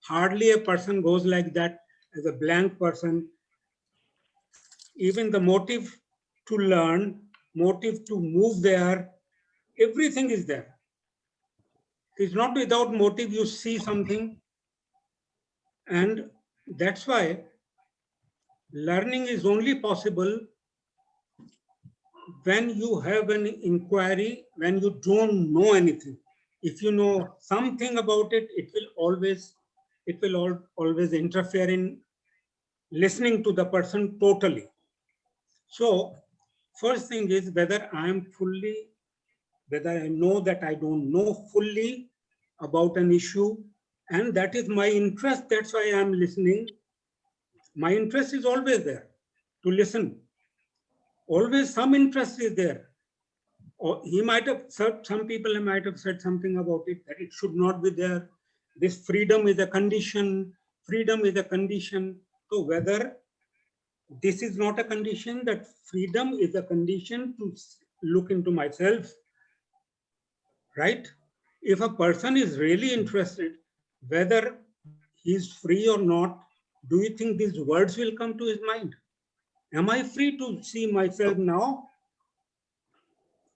Hardly a person goes like that as a blank person. Even the motive to learn, motive to move there, everything is there. It's not without motive you see something. And that's why learning is only possible when you have an inquiry, when you don't know anything. If you know something about it, it will always interfere in listening to the person totally. So first thing is whether I know that I don't know fully about an issue, and that is my interest. That's why I'm listening. My interest is always there to listen. always some interest is there. Or he might have said, some people might have said something about it, that it should not be there. This freedom is a condition, freedom is a condition. So whether this is not a condition, that freedom is a condition to look into myself, right? If a person is really interested, whether he's free or not, do you think these words will come to his mind? Am I free to see myself now?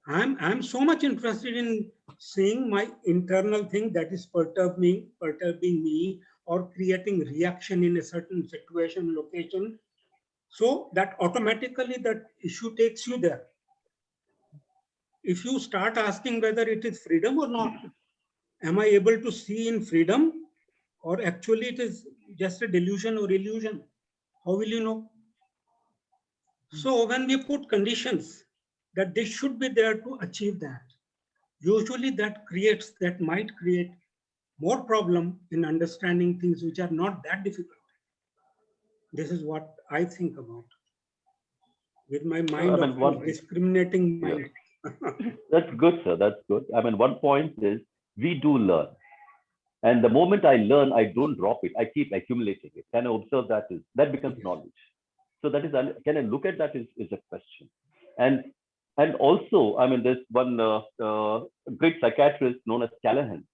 I'm so much interested in seeing my internal thing that is perturbing me, or creating reaction in a certain situation, location. So that automatically that issue takes you there. If you start asking whether it is freedom or not, am I able to see in freedom, or actually it is just a delusion or illusion? How will you know? So when we put conditions that this should be there to achieve that, usually that might create more problem in understanding things which are not that difficult. This is what I think about with my mind I mean, of discriminating Yeah. mind. That's good, sir. That's good. I mean, one point is we do learn. And the moment I learn, I don't drop it. I keep accumulating it. Can I observe that? That becomes knowledge. So that is, can I look at that is a question. And also, I mean, there's one great psychiatrist known as Callahan.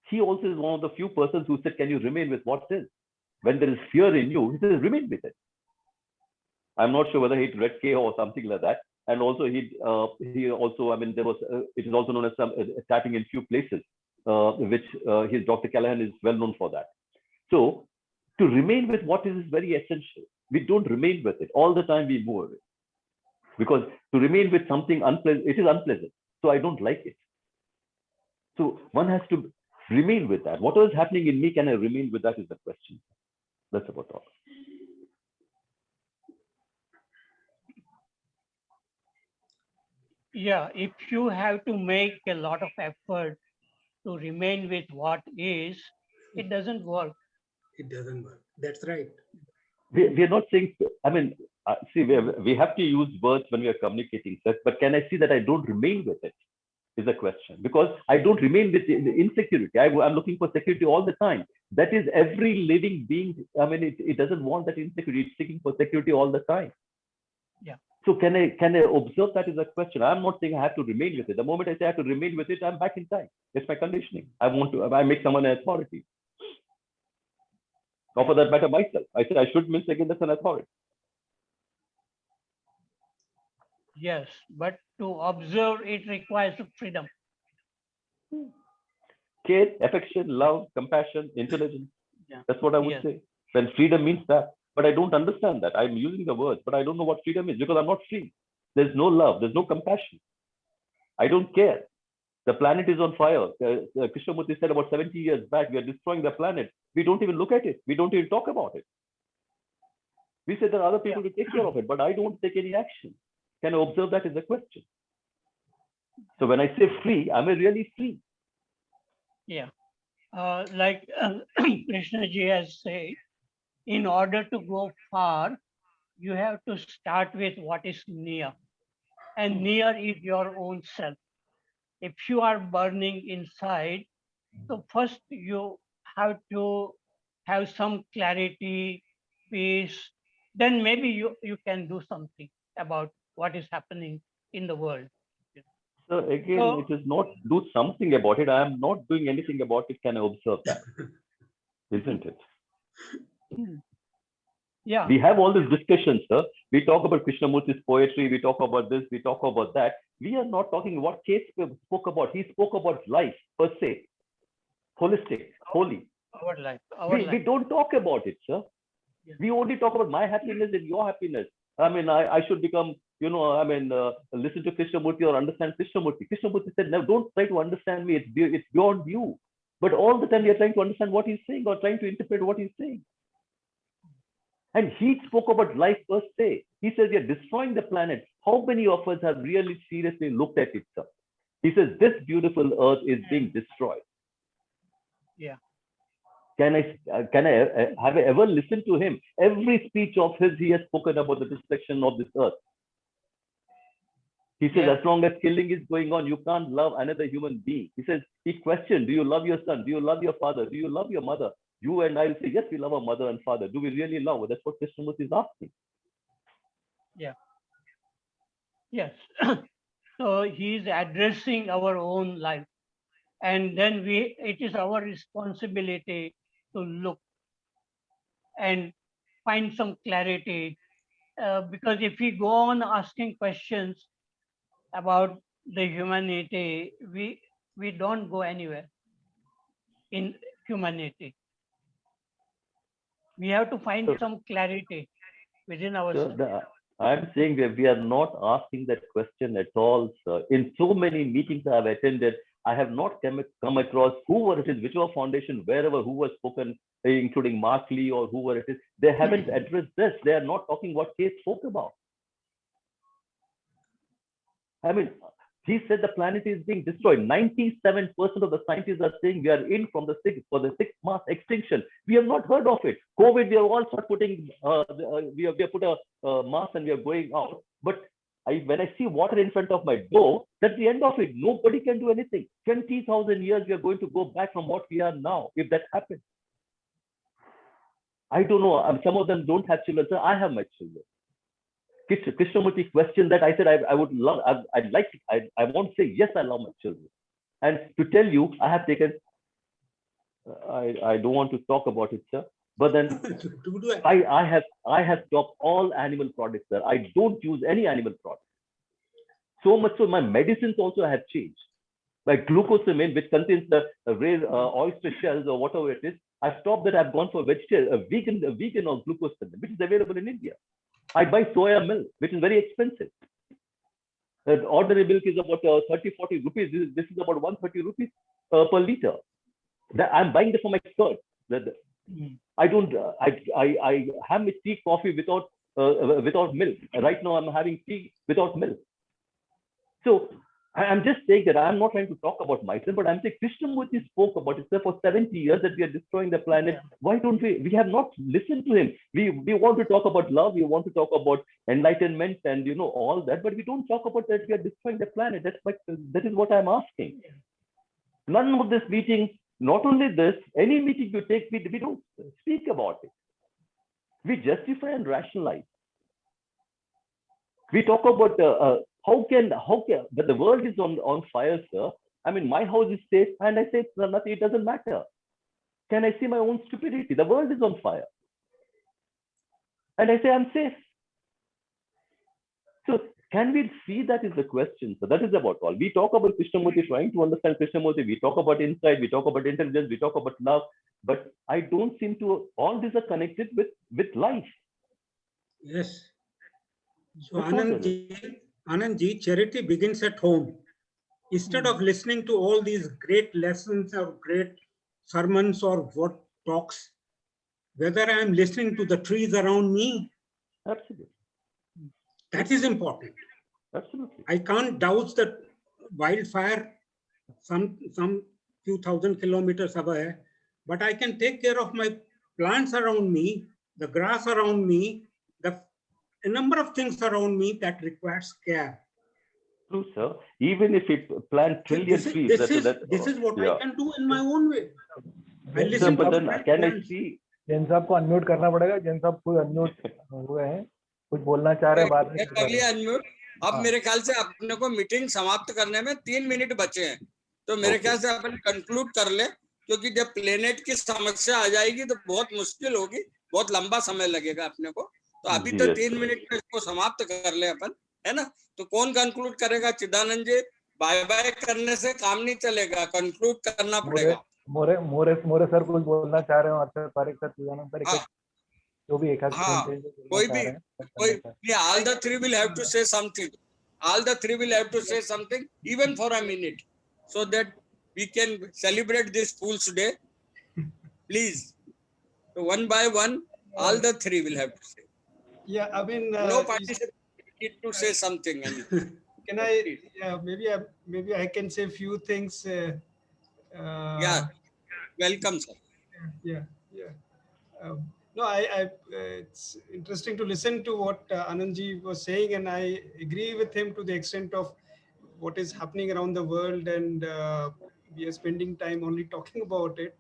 He also is one of the few persons who said, can you remain with what is? When there is fear in you, he says, remain with it. I'm not sure whether he read K or something like that. And also he also, I mean, there was, it is also known as tapping in few places, which his Dr. Callahan is well known for that. So to remain with what is very essential. We don't remain with it. All the time we move away. Because to remain with something unpleasant, it is unpleasant. So I don't like it. So one has to remain with that. Whatever is happening in me, can I remain with that is the question. That's about all. Yeah, if you have to make a lot of effort to remain with what is, it doesn't work. It doesn't work. That's right. We are not saying, I mean, see, we have to use words when we are communicating, sir, but can I see that I don't remain with it is the question. Because I don't remain with the insecurity. I'm looking for security all the time. That is every living being. I mean, it doesn't want that insecurity. It's seeking for security all the time. Yeah. So can I observe that is a question? I'm not saying I have to remain with it. The moment I say I have to remain with it, I'm back in time. It's my conditioning. I make someone an authority. Or for that matter, myself. I say I should means again that's an authority. Yes, but to observe it requires freedom. Care, affection, love, compassion, intelligence. Yeah. That's what I would Yes. say. When freedom means that. But I don't understand that. I'm using the words, but I don't know what freedom is because I'm not free. There's no love. There's no compassion. I don't care. The planet is on fire. Krishnamurti said about 70 years back, we are destroying the planet. We don't even look at it. We don't even talk about it. We said there are other people to take care of it, but I don't take any action. Can I observe that is a question? So when I say free, am I really free? Yeah. Like Krishna ji has said, in order to go far, you have to start with what is near. And near is your own self. If you are burning inside, so first you have to have some clarity, peace, then maybe you can do something about what is happening in the world. So again, So- it is not do something about it. I am not doing anything about it. Can I observe that? Isn't it? Yeah. We have all these discussions, sir. We talk about Krishnamurti's poetry. We talk about this. We talk about that. We are not talking what Kate spoke about. He spoke about life per se, holistic, holy. Our life. We don't talk about it, sir. Yeah. We only talk about my happiness and your happiness. I mean, I should become, listen to Krishnamurti or understand Krishnamurti. Krishnamurti said, no, don't try to understand me. It's beyond you. But all the time we are trying to understand what he's saying or trying to interpret what he's saying. And he spoke about life per se. He says we are destroying the planet. How many of us have really seriously looked at it, sir? He says this beautiful earth is being destroyed. Yeah. Can I have I ever listened to him? Every speech of his, he has spoken about the destruction of this earth. He says, Yeah. as long as killing is going on, you can't love another human being. He says, he questioned, do you love your son? Do you love your father? Do you love your mother? You and I will say, yes, we love our mother and father. Do we really love? That's what Krishnamurti is asking. Yes. So he is addressing our own life. And then it is our responsibility to look and find some clarity. Because if we go on asking questions about the humanity, we don't go anywhere in humanity. We have to find So- some clarity within So ourselves. I'm saying that we are not asking that question at all, sir. In so many meetings I have attended, I have not come across whoever it is, whichever foundation, wherever, who was spoken, including Mark Lee or whoever it is, they haven't addressed this. They are not talking what Case spoke about. I mean, he said the planet is being destroyed. 97% of the scientists are saying we are in for the sixth mass extinction. We have not heard of it. COVID, we have all start putting, we have put a mask and we are going out. But when I see water in front of my door, that's the end of it. Nobody can do anything. 20,000 years, we are going to go back from what we are now, if that happens. I don't know. Some of them don't have children. So I have my children. Krishnamurti questioned that. I said, I would love, I'd like, I won't say, yes, I love my children. And to tell you, I have taken, I don't want to talk about it, sir. But then I have stopped all animal products, sir. I don't use any animal products. So much so my medicines also have changed. Like glucosamine, which contains the rare oyster shells or whatever it is, I've stopped that. I've gone for vegetarian, vegan or glucosamine, which is available in India. I buy soya milk, which is very expensive. The ordinary milk is about 30-40 rupees. This is about 130 rupees per liter. I'm buying this for my curd. I don't. I have my tea, coffee without milk. Right now, I'm having tea without milk. So I'm just saying that I'm not trying to talk about myself, but I'm saying Krishnamurti spoke about it, sir, for 70 years that we are destroying the planet. Why don't we? We have not listened to him. We want to talk about love. We want to talk about enlightenment and all that, but we don't talk about that we are destroying the planet. That is what I'm asking. None of this meeting, not only this, any meeting you take, we don't speak about it. We justify and rationalize. We talk about how can, but the world is on fire, sir. I mean, my house is safe, and I say nothing, it doesn't matter. Can I see my own stupidity? The world is on fire. And I say I'm safe. So can we see that is the question? So that is about all. We talk about Krishnamurti, trying to understand Krishnamurti. We talk about insight, we talk about intelligence, we talk about love, but I don't seem to, all these are connected with life. Yes. So Anandji, charity begins at home. Instead of listening to all these great lessons or great sermons or what talks, whether I am listening to the trees around me, Absolutely. that is important. Absolutely. I can't douse the wildfire some few thousand kilometers away, but I can take care of my plants around me, the grass around me, a number of things around me that requires care. True, sir. Even if it plant trillion trees, this is what I can do in my own way. I listen but to then can I see? Jain साहब को unmute करना पड़ेगा. जैन साहब खुद unmute हुए हैं, कुछ बोलना चाह रहे हैं बाद में. कर लिया अनम्यूट. अब मेरे ख्याल से अपने को मीटिंग समाप्त करने में 3 मिनट बचे हैं, तो मेरे ख्याल से अपन कंक्लूड कर ले, क्योंकि जब प्लेनेट की समस्या आ जाएगी तो बहुत मुश्किल होगी, बहुत लंबा समय लगेगा अपने को. तो अभी तो 3 मिनट में इसको समाप्त कर ले अपन, है ना. तो कौन कंक्लूड करेगा? चिदानंद जी. बाय बाय करने से काम नहीं चलेगा, कंक्लूड करना पड़ेगा. मोरे सर कुछ बोलना चाह रहे हो? अच्छा तारिक सर, चिदानंद सर, जो भी एक कोई भी all the three will have to say something. All the three will have to say something, even for a minute, so that we can celebrate this Fool's Day. Please, so one by one, all the three will have to say. Yeah, I mean, no participant need to say something. Can I? Yeah, maybe I can say a few things. Yeah, welcome, sir. Yeah. No, it's interesting to listen to what Anandji was saying, and I agree with him to the extent of what is happening around the world, and we are spending time only talking about it.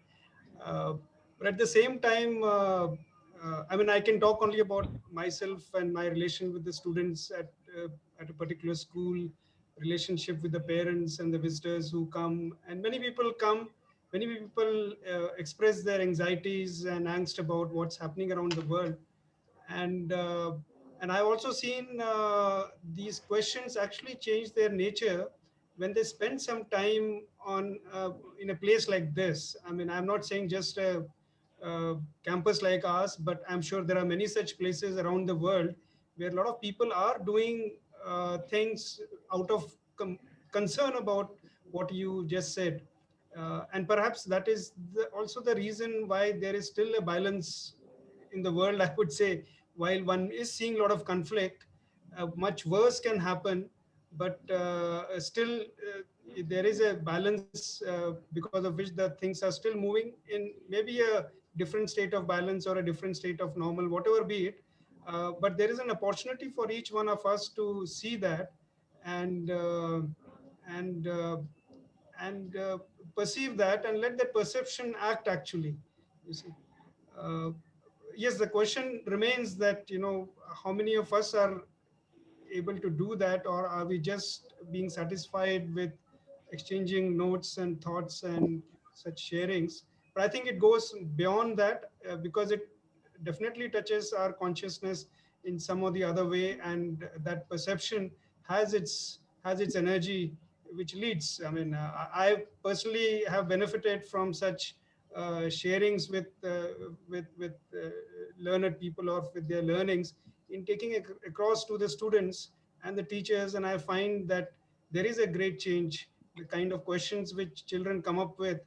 But at the same time, I mean, I can talk only about myself and my relation with the students at a particular school, relationship with the parents and the visitors who come, and many people come. Many people express their anxieties and angst about what's happening around the world, and and I've also seen these questions actually change their nature when they spend some time on in a place like this. I mean, I'm not saying just a campus like ours, but I'm sure there are many such places around the world where a lot of people are doing things out of concern about what you just said. And perhaps that is also the reason why there is still a balance in the world, I would say. While one is seeing a lot of conflict, much worse can happen, but still there is a balance because of which the things are still moving in maybe a different state of balance or a different state of normal, whatever be it. But there is an opportunity for each one of us to see that and and uh, and perceive that and let that perception act actually, you see. uh, yes, the question remains that, you know, how many of us are able to do that, or are we just being satisfied with exchanging notes and thoughts and such sharings? But I think it goes beyond that, because it definitely touches our consciousness in some or the other way, and that perception has its energy which leads. I mean, I personally have benefited from such sharings with learned people or with their learnings in taking it across to the students and the teachers, and I find that there is a great change. The kind of questions which children come up with,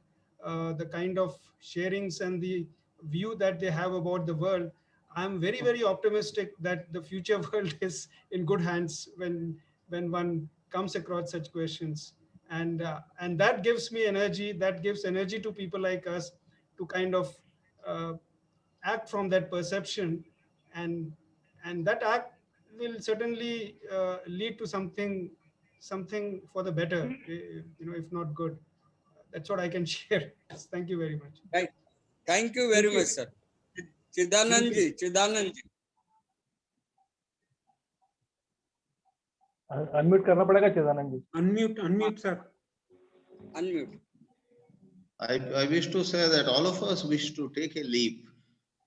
the kind of sharings and the view that they have about the world, I'm very, very optimistic that the future world is in good hands when one comes across such questions. And that gives me energy, that gives energy to people like us to kind of uh, act from that perception, and and that act will certainly lead to something for the better, you know, if not good. That's what I can share. Thank you very much. Right. Thank you very Thank you. much, sir. Chidananji, Chidananji. Unmute करना पड़ेगा चिदानंद जी. Unmute, sir. Unmute. I wish to say that all of us wish to take a leap.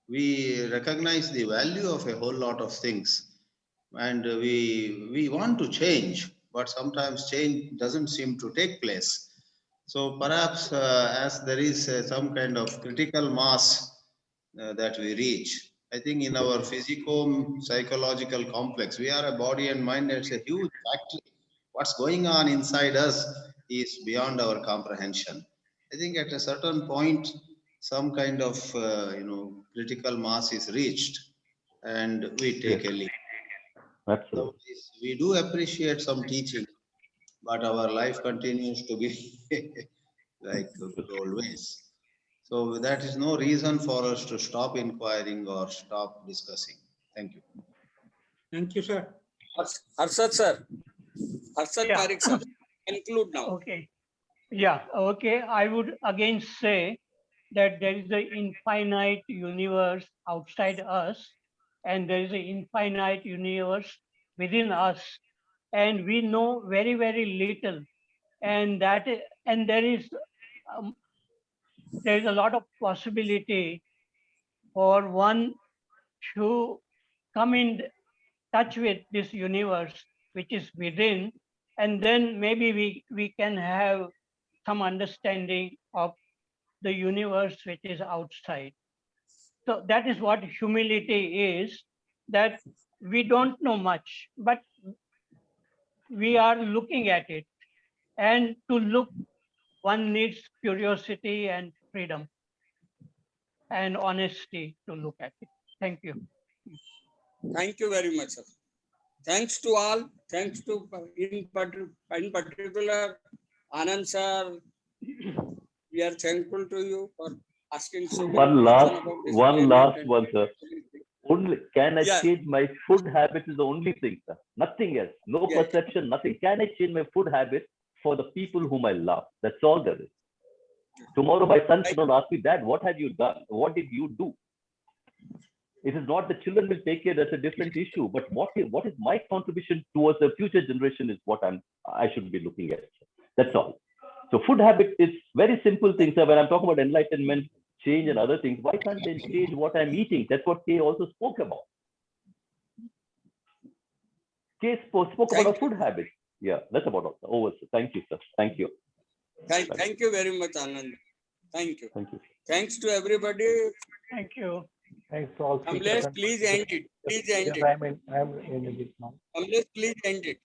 We recognize the value of a whole lot of things, and we want to change, but sometimes change doesn't seem to take place. So perhaps as there is some kind of critical mass that we reach, I think in our physico-psychological complex, we are a body and mind. It's a huge factory. What's going on inside us is beyond our comprehension. I think at a certain point, some kind of critical mass is reached, and we take a leap. Absolutely. We do appreciate some teaching, but our life continues to be like always. So that is no reason for us to stop inquiring or stop discussing. Thank you. Thank you, sir. Harsad sir. Harsad Yeah. Parekh sir. Conclude now. Okay. Yeah, okay. I would again say that there is an infinite universe outside us, and there is an infinite universe within us, and we know very, very little. And there is a lot of possibility for one to come in touch with this universe which is within, and then maybe we can have some understanding of the universe which is outside. So that is what humility is, that we don't know much, but we are looking at it. And to look, one needs curiosity and freedom and honesty to look at it. Thank you. Thank you very much, sir. Thanks to all. Thanks to, in particular, Anand sir. We are thankful to you for asking so many One questions about this planet last and one, sir. Only can I Yeah. change my food habits is the only thing, sir. Nothing else. No Yes. perception, nothing. Can I change my food habits for the people whom I love? That's all there is. Tomorrow my son should not ask me, Dad, what have you done? What did you do? It is not the children will take care, that's a different issue. But what is my contribution towards the future generation is what I should be looking at. That's all. So food habit is very simple things. When I'm talking about enlightenment, change and other things, why can't they change what I'm eating? That's what Kay also spoke about. Kay spoke about our food habits. Yeah, that's about all. Over. Sir. Thank you, sir. Thank you. Thank you very much, Anand. Thank you. Thank you. Thanks to everybody. Thank you. Thanks to all Kamlesh, speakers. please end it. Please end Yes, it. I'm ending it now. Kamlesh, please end it.